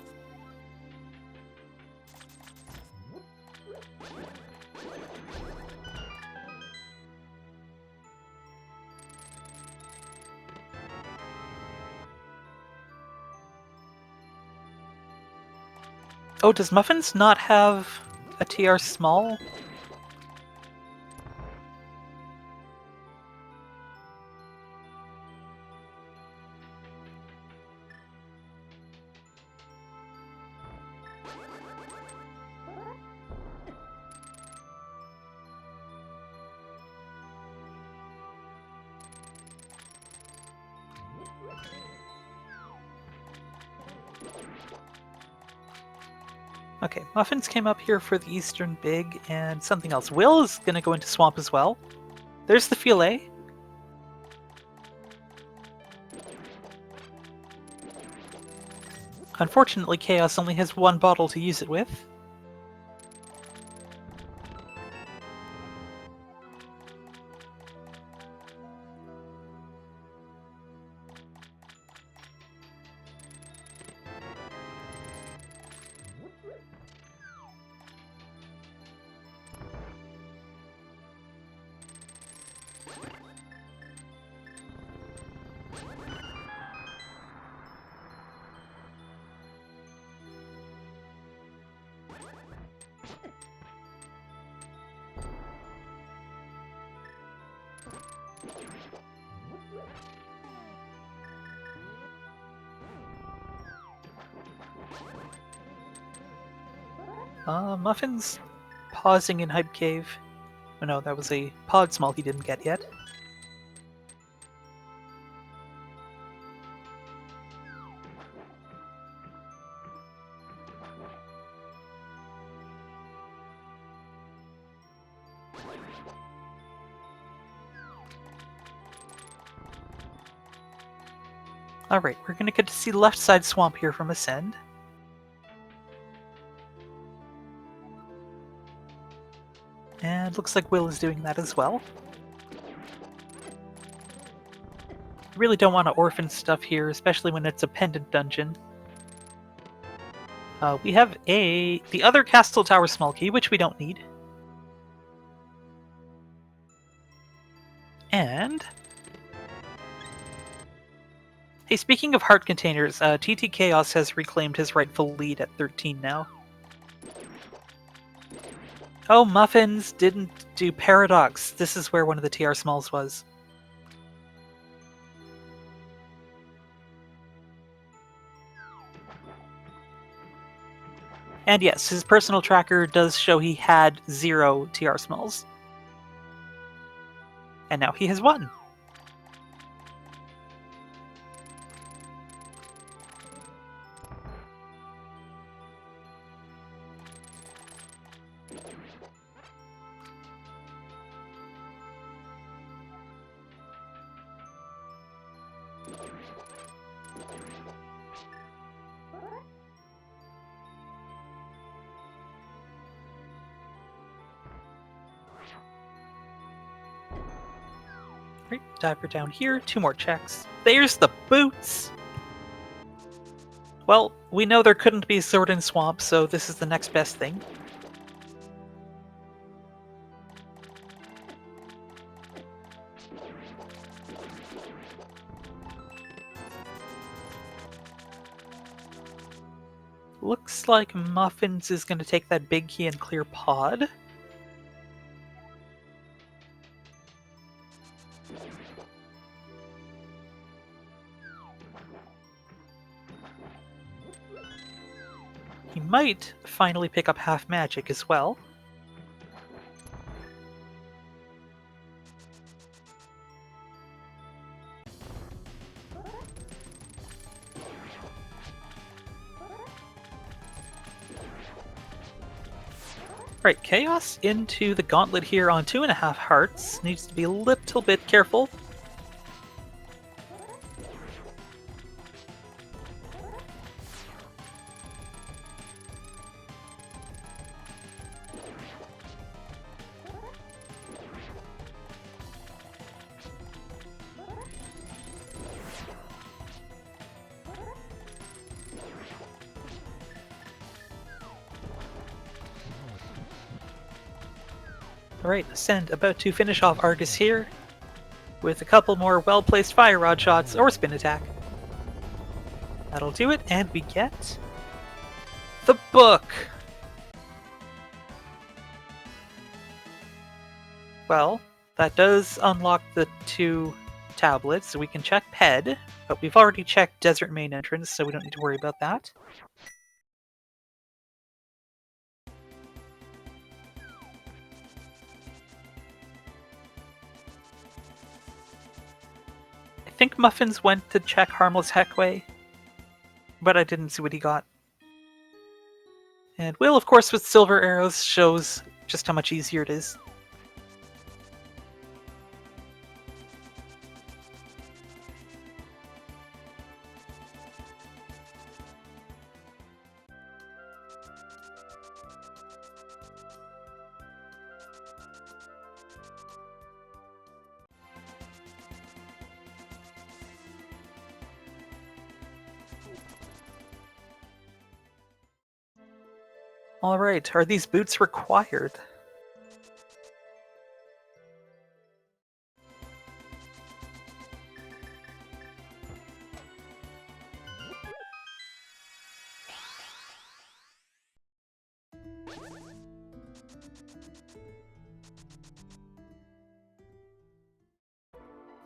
Oh, does Muffins not have a TR small? Okay, Muffins came up here for the Eastern Big and something else. Will is going to go into Swamp as well. There's the Filet. Unfortunately, Chaos only has 1 bottle to use it with. Muffin's pausing in Hype Cave. Oh no, that was a Pod Small he didn't get yet. Alright, we're gonna get to see left side Swamp here from Ascend. And looks like Will is doing that as well. Really don't want to orphan stuff here, especially when it's a pendant dungeon. We have the other Castle Tower small key, which we don't need. And... hey, speaking of heart containers, TT Chaos has reclaimed his rightful lead at 13 now. Oh, Muffins didn't do Paradox. This is where one of the TR smalls was. And yes, his personal tracker does show he had 0 TR smalls. And now he has 1. Right, diver down here, 2 more checks. There's the boots! Well, we know there couldn't be Sword in Swamp, so this is the next best thing. Looks like Muffins is going to take that big key and clear Pod. He might finally pick up half magic as well. Right, Chaos into the gauntlet here on 2.5 hearts. Needs to be a little bit careful. Alright, Ascend about to finish off Argus here with a couple more well-placed Fire Rod shots or Spin Attack. That'll do it, and we get the book! Well, that does unlock the 2 tablets, so we can check PED, but we've already checked Desert Main Entrance, so we don't need to worry about that. I think Muffins went to check Harmless Heckway, but I didn't see what he got. And Will, of course, with Silver Arrows shows just how much easier it is. Alright, are these boots required?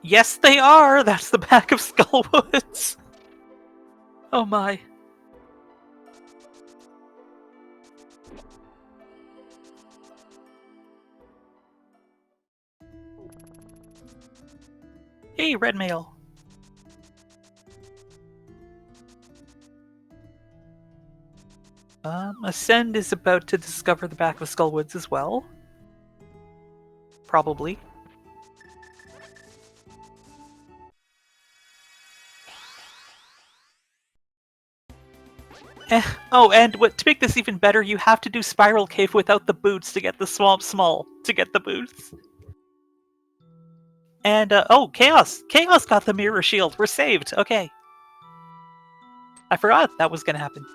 Yes, they are! That's the back of Skullwoods! Oh my. Hey, red mail. Ascend is about to discover the back of Skullwoods as well. Probably. Oh, and to make this even better, you have to do Spiral Cave without the boots to get the Swamp Small to get the boots. And, oh, Chaos! Chaos got the Mirror Shield! We're saved! Okay. I forgot that was gonna happen.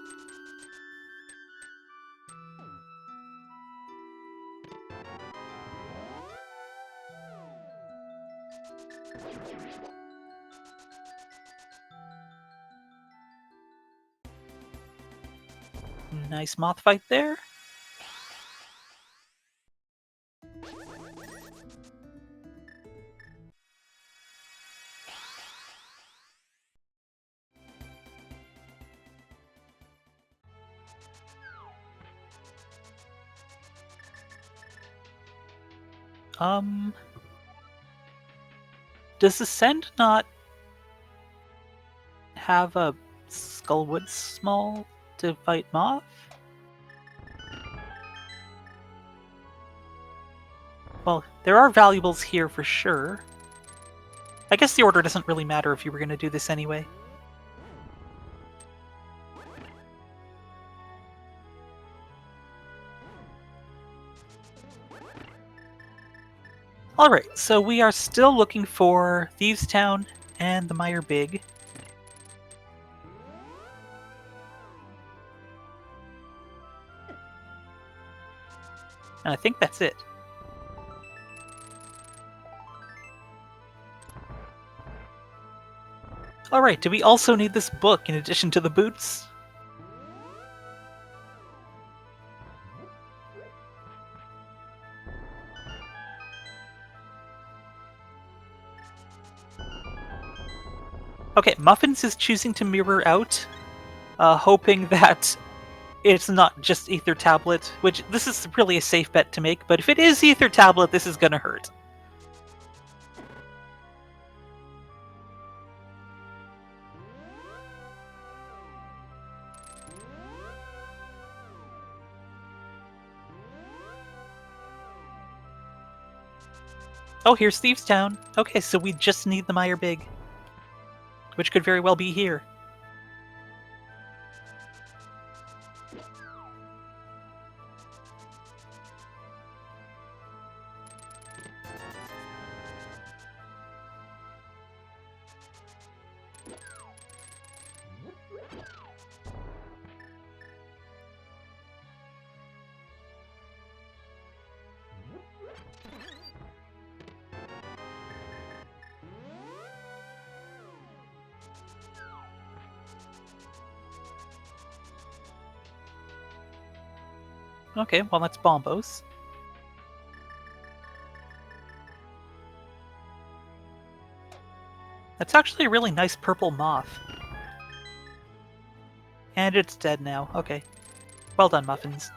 Nice moth fight there. Does Ascend not have a Skullwood Small to fight Moth? Well, there are valuables here for sure. I guess the order doesn't really matter if you were going to do this anyway. Alright, so we are still looking for Thieves Town and the Mire Big. And I think that's it. Alright, do we also need this book in addition to the boots? Okay, Muffins is choosing to mirror out, hoping that it's not just Ether Tablet, which this is really a safe bet to make, but if it is Ether Tablet, this is gonna hurt. Oh, here's Thieves Town. Okay, so we just need the Mire Big, which could very well be here. Okay, well that's Bombos. That's actually a really nice purple moth. And it's dead now. Okay. Well done, Muffins.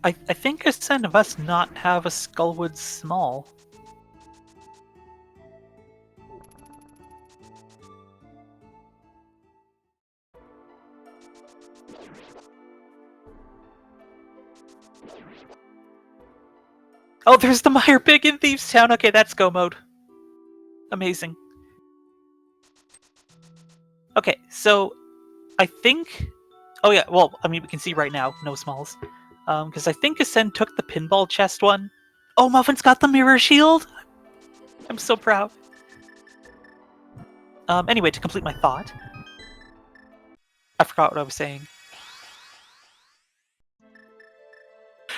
I think Ascend must not have a Skullwood Small. Oh, there's the Mire Big in Thieves Town! Okay, that's go mode. Amazing. Okay, so I think... Oh yeah, well, I mean, we can see right now, no smalls. Because I think Ascend took the pinball chest one. Oh, Muffin's got the mirror shield! I'm so proud. Anyway, to complete my thought... I forgot what I was saying.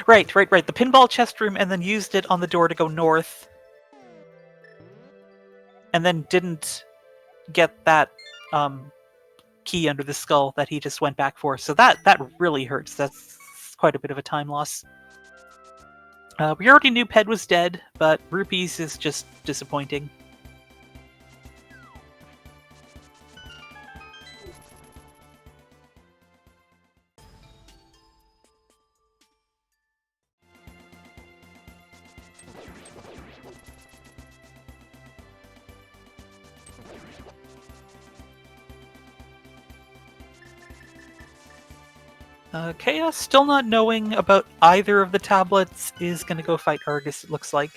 Right. The pinball chest room, and then used it on the door to go north. And then didn't get that key under the skull that he just went back for. So that really hurts. That's quite a bit of a time loss. We already knew Ped was dead, but Rupees is just disappointing. Chaos, still not knowing about either of the tablets, is going to go fight Argus, it looks like.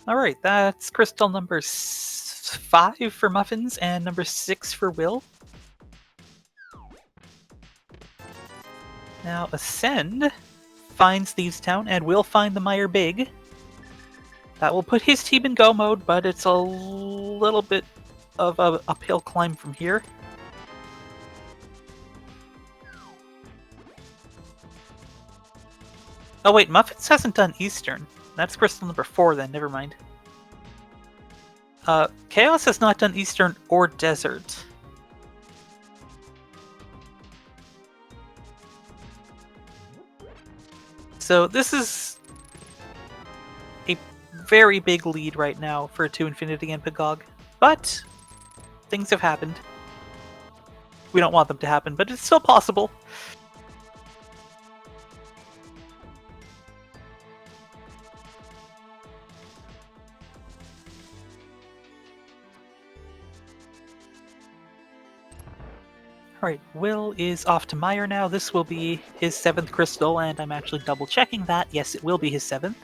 Alright, that's crystal number 5 for Muffins and number 6 for Will. Now Ascend finds Thieves Town and will find the Mire Big. That will put his team in go mode, but it's a little bit of an uphill climb from here. Oh wait, Muffins hasn't done Eastern. That's crystal number 4 then, never mind. Chaos has not done Eastern or Desert. So this is a very big lead right now for 2 Infinity and Pgog, but things have happened. We don't want them to happen, but it's still possible. Alright, Will is off to Mire now. This will be his 7th crystal, and I'm actually double checking that. Yes, it will be his 7th.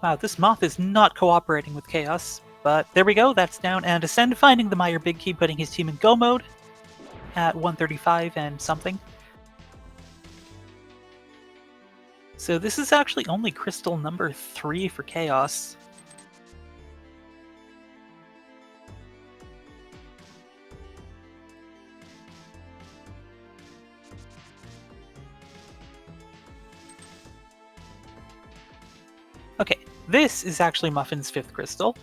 Wow, this moth is not cooperating with Chaos. But there we go, that's down. And Ascend finding the Meyer Big Key, putting his team in go mode at 135 and something. So this is actually only crystal number 3 for Chaos. Okay, this is actually Muffin's 5th crystal.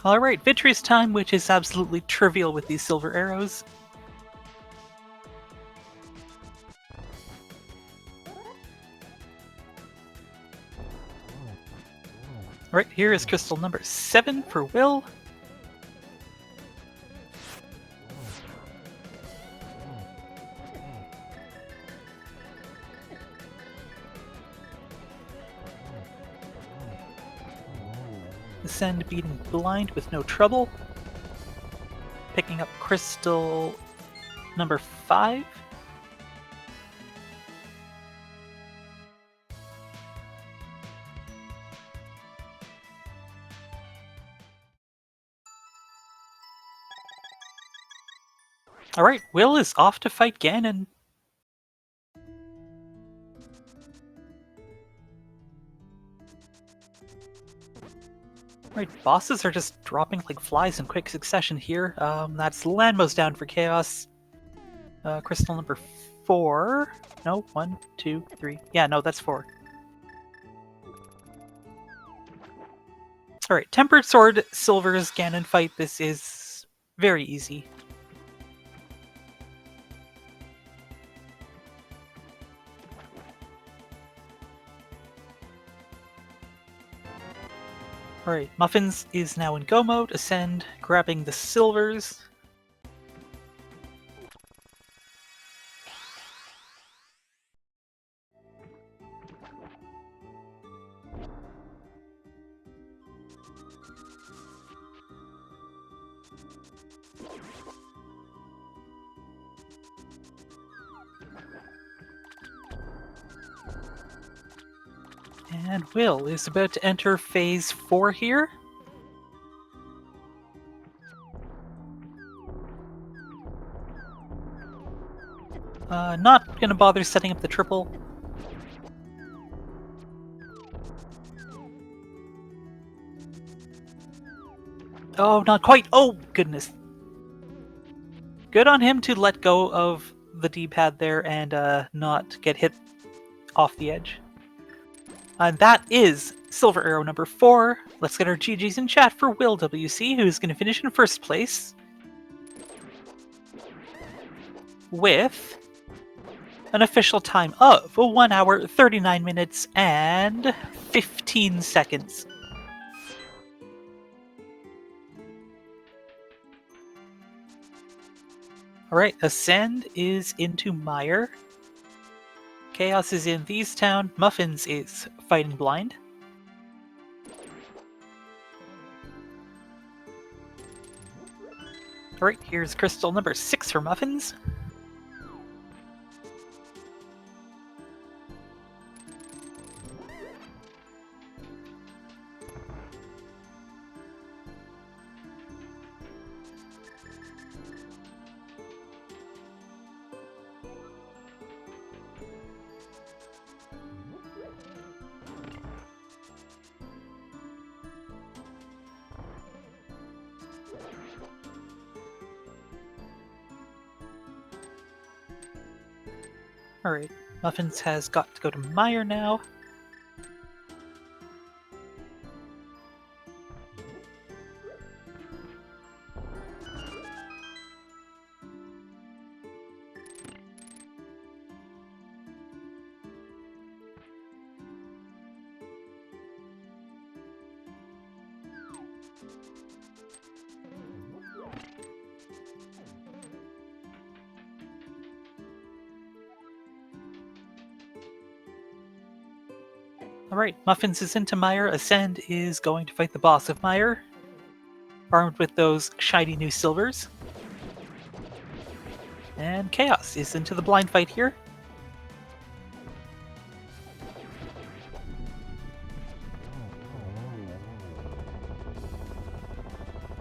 Alright, Vitreous time, which is absolutely trivial with these silver arrows. Right here is crystal number 7 for Will. Ascend beating Blind with no trouble. Picking up crystal number 5. Alright, Will is off to fight Ganon. Right, bosses are just dropping like flies in quick succession here. That's Landmo's down for Chaos. Crystal number 4. No, 1, 2, 3. Yeah, no, that's 4. Alright, Tempered Sword, Silver's Ganon fight. This is very easy. Alright, Muffins is now in go mode. Ascend, grabbing the silvers. And Will is about to enter phase 4 here. Not gonna bother setting up the triple. Oh, not quite! Oh, goodness. Good on him to let go of the D-pad there and not get hit off the edge. And that is Silver Arrow number 4. Let's get our GGs in chat for Will WC, who's going to finish in first place with an official time of 1 hour, 39 minutes, and 15 seconds. Alright, Ascend is into Mire. Chaos is in These Town. Muffins is fighting Blind. Alright, here's crystal number 6 for Muffins. Alright, Muffins has got to go to Mire now. Alright, Muffins is into Mire. Ascend is going to fight the boss of Mire, armed with those shiny new silvers. And Chaos is into the blind fight here.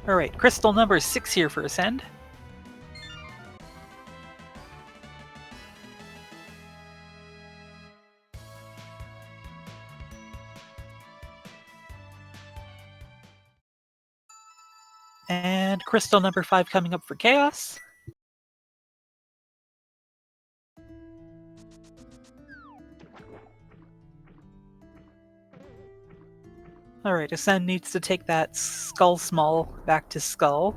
Alright, crystal number 6 here for Ascend. And crystal number 5 coming up for Chaos. Alright, Ascend needs to take that Skull Small back to Skull.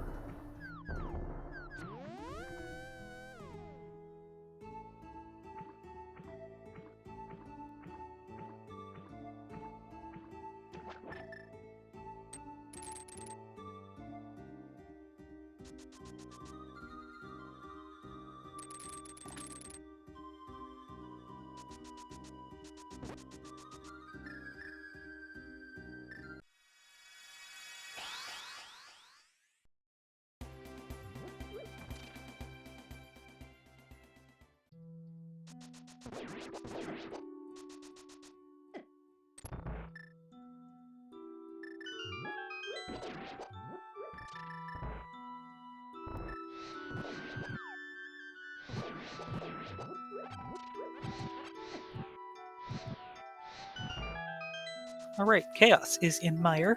Alright, Chaos is in Mire.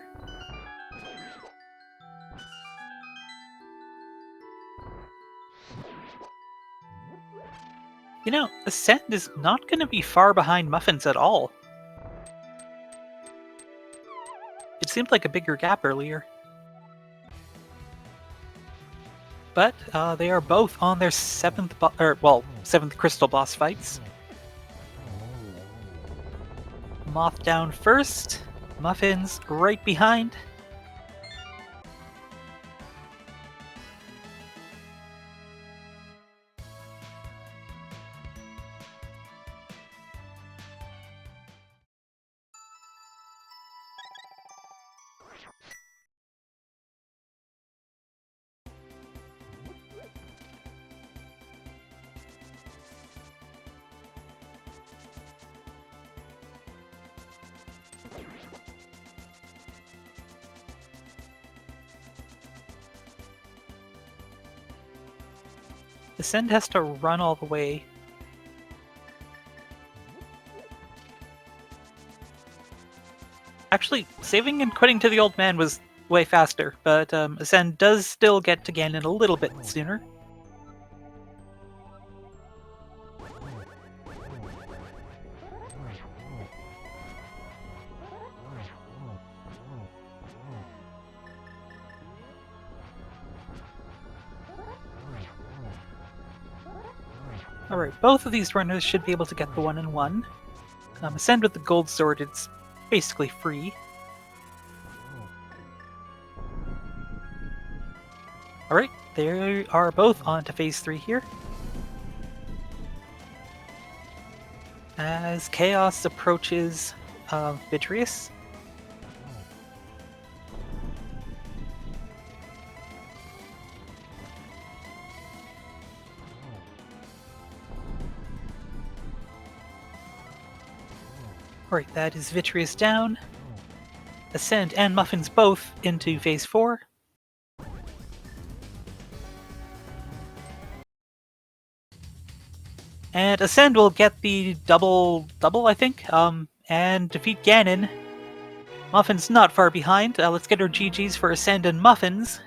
You know, Ascend is not going to be far behind Muffins at all. It seemed like a bigger gap earlier. But they are both on their seventh crystal boss fights. Moth down first, Muffins right behind. Ascend has to run all the way. Actually, saving and quitting to the old man was way faster, but Ascend does still get to Ganon a little bit sooner. Alright, both of these runners should be able to get the 1-in-1. Ascend with the gold sword, it's basically free. Alright, they are both on to phase 3 here. As Chaos approaches Vitreous. Alright, that is Vitreous down. Ascend and Muffins both into phase 4. And Ascend will get the double, I think, and defeat Ganon. Muffins not far behind. Let's get our GGs for Ascend and Muffins.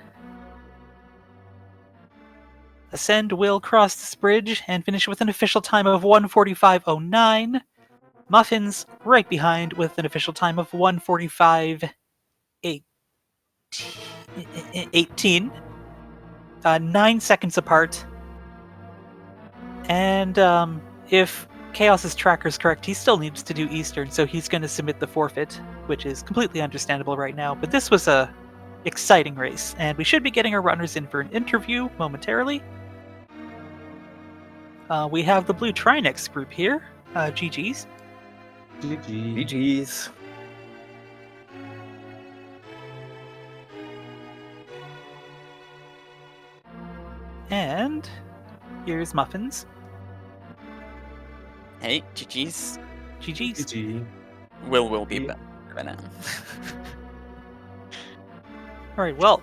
Ascend will cross this bridge and finish with an official time of 1:45:09. Muffins right behind with an official time of 1:45:18. 9 seconds apart. And if Chaos's tracker is correct, he still needs to do Eastern, so he's going to submit the forfeit, which is completely understandable right now. But this was a exciting race, and we should be getting our runners in for an interview momentarily. We have the blue Trinexx group here. GG's. GG. GG's. And here's Muffins. Hey, GG's. GG's. GG. Will be better by now. All right, well,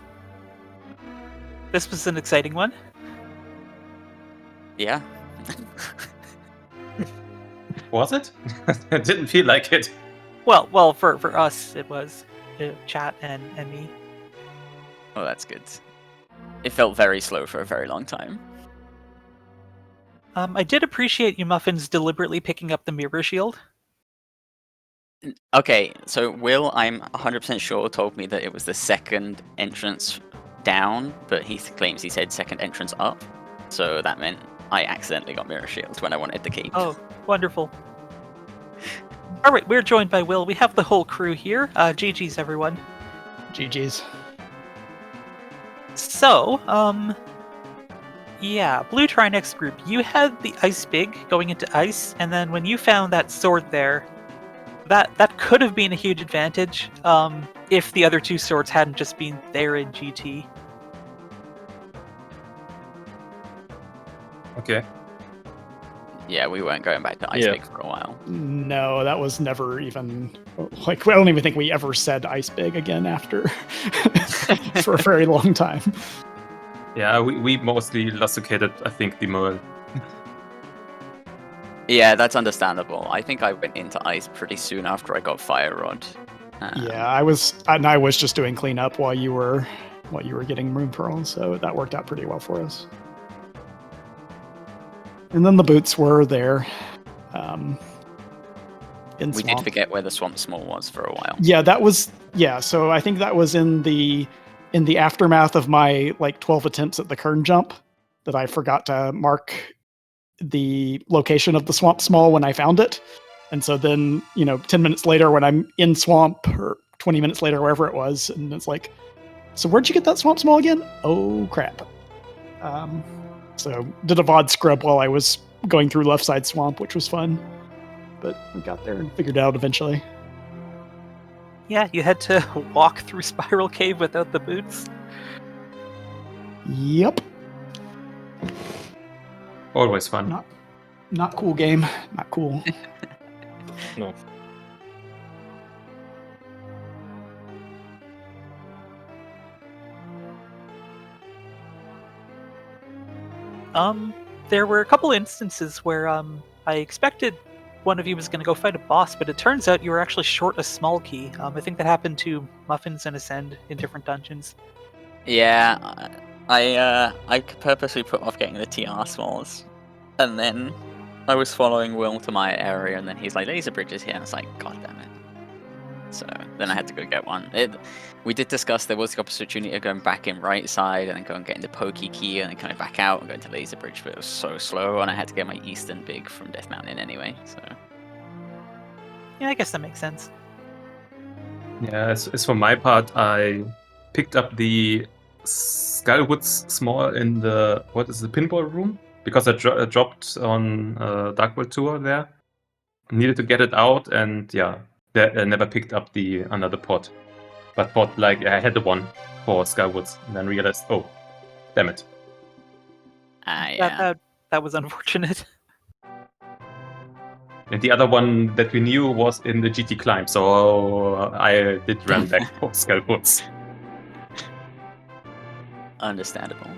this was an exciting one. Yeah. Was it? It didn't feel like it. Well, for us, it was chat and me. Oh, that's good. It felt very slow for a very long time. I did appreciate you, Muffins, deliberately picking up the mirror shield. Okay, so Will, I'm 100% sure, told me that it was the second entrance down, but he claims he said second entrance up. So that meant I accidentally got mirror shield when I wanted the keep. Oh, wonderful. All right, we're joined by Will. We have the whole crew here. GG's, everyone. GG's. So, yeah, Blue Trinexx group, you had the ice big going into ice, and then when you found that sword there, that could have been a huge advantage if the other two swords hadn't just been there in GT. Okay. Yeah, we weren't going back to ice big for a while. No, that was never even like I don't even think we ever said ice big again after for a very long time. Yeah, we mostly lusticated, I think, the Merle. Yeah, that's understandable. I think I went into ice pretty soon after I got Fire Rod. Yeah, I was just doing cleanup while you were getting Moon Pearl, so that worked out pretty well for us. And then the boots were there. We did forget where the Swamp Small was for a while. Yeah, so I think that was in the aftermath of my 12 attempts at the Kern jump that I forgot to mark the location of the Swamp Small when I found it. And so then, 10 minutes later when I'm in Swamp, or 20 minutes later, wherever it was, and it's like, so where'd you get that Swamp Small again? Oh, crap. So did a VOD scrub while I was going through Left Side Swamp, which was fun. But we got there and figured it out eventually. Yeah, you had to walk through Spiral Cave without the boots. Yep. Always fun. Not cool game. Not cool. No. There were a couple instances where I expected one of you was going to go fight a boss, but it turns out you were actually short a small key. I think that happened to Muffins and Ascend in different dungeons. Yeah, I purposely put off getting the TR smalls, and then I was following Will to my area, and then he's like, "Laser bridge is here." And I was like, "God damn it!" So then I had to go get one. We did discuss there was the opportunity of going back in right side and then go and getting the pokey key and then coming back out and going to laser bridge, but it was so slow, and I had to get my Eastern big from Death Mountain anyway. So Yeah, I guess that makes sense. Yeah, as for my part, I picked up the Skullwoods small in the pinball room, because I dropped on Dark World Tour there. Needed to get it out, and yeah, I never picked up the another pot. But thought I had the one for Skywoods, and then realized, oh, damn it. yeah. That was unfortunate. And the other one that we knew was in the GT climb, so I did run back for Skywoods. Understandable.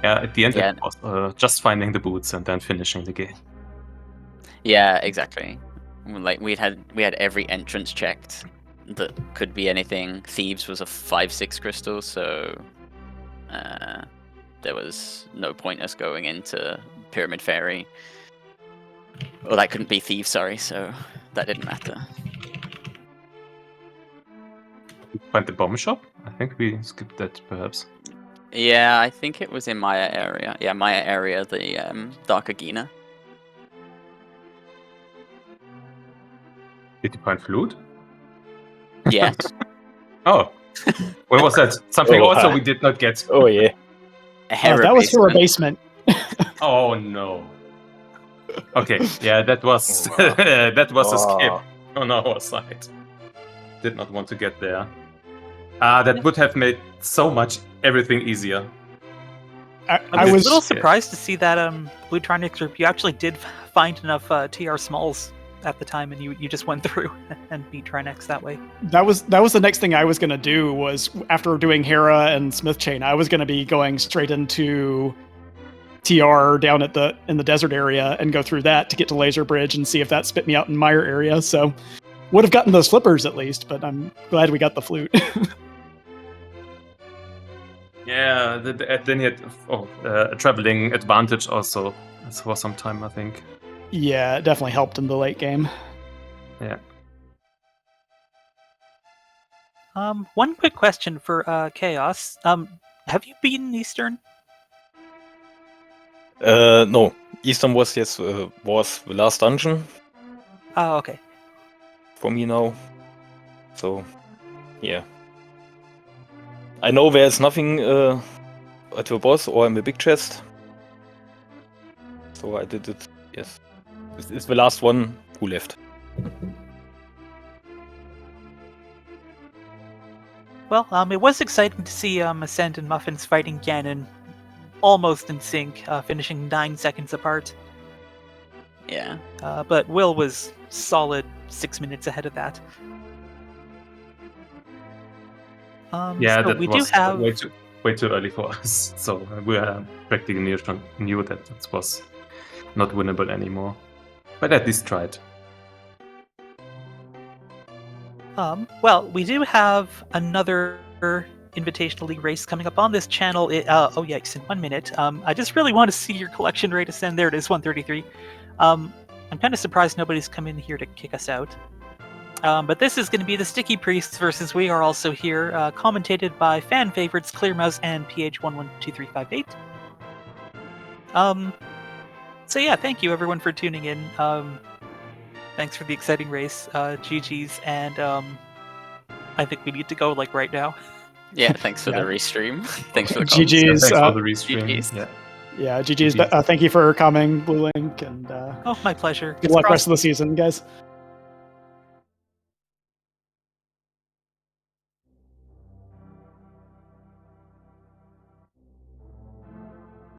Yeah, at the end it was just finding the boots and then finishing the game. Yeah, exactly. We had every entrance checked that could be anything. Thieves was a 5/6 crystal, so there was no point us going into Pyramid Fairy. Well, that couldn't be Thieves, sorry, so that didn't matter. Find the bomb shop? I think we skipped that, perhaps. Yeah, I think it was in Maya area. Yeah, Maya area, the Dark Agina. Did you find flute? Yes. Oh. What was that? Something also we did not get. Oh, yeah. That was for a basement. Oh no. Okay, yeah, that was Wow. that was a skip Oh. on our side. Did not want to get there. That would have made so much everything easier. I I was a was little surprised to see that Blue Trinexx group. You actually did find enough TR smalls at the time, and you just went through and beat Trinexx that way. that was the next thing I was gonna do. Was after doing Hera and Smith Chain, I was gonna be going straight into TR down in the desert area and go through that to get to Laser Bridge and see if that spit me out in Mire area. So would have gotten those flippers at least, but I'm glad we got the flute. Yeah, then he had a traveling advantage also for some time, I think. Yeah, it definitely helped in the late game. Yeah. One quick question for Chaos. Have you beaten Eastern? No. Eastern was was the last dungeon Oh, okay. for me now. So, yeah. I know there's nothing at the boss or in the big chest. So I did it, yes. This is the last one who left. Well, it was exciting to see Ascend and Muffins fighting Ganon almost in sync, finishing 9 seconds apart. Yeah. But Will was solid 6 minutes ahead of that. Yeah, so that we was do have... way too early for us. So we practically knew that it was not winnable anymore. But at least tried. Well, we do have another Invitational League race coming up on this channel. Oh yikes, in 1 minute. I just really want to see your collection rate ascend. There it is, 133. I'm kind of surprised nobody's come in here to kick us out. But this is going to be the Sticky Priests versus We Are Also Here, commentated by fan favorites Clearmouse and PH112358. So yeah, thank you everyone for tuning in. Thanks for the exciting race, GG's, and I think we need to go like right now. Yeah, thanks for Yeah. the restream. Thanks for the GG's. comments. Thanks for the restream. GG's. Yeah. Yeah, GG's. Thank you for coming, Blue Link, and Oh, my pleasure. good luck rest of the season, guys.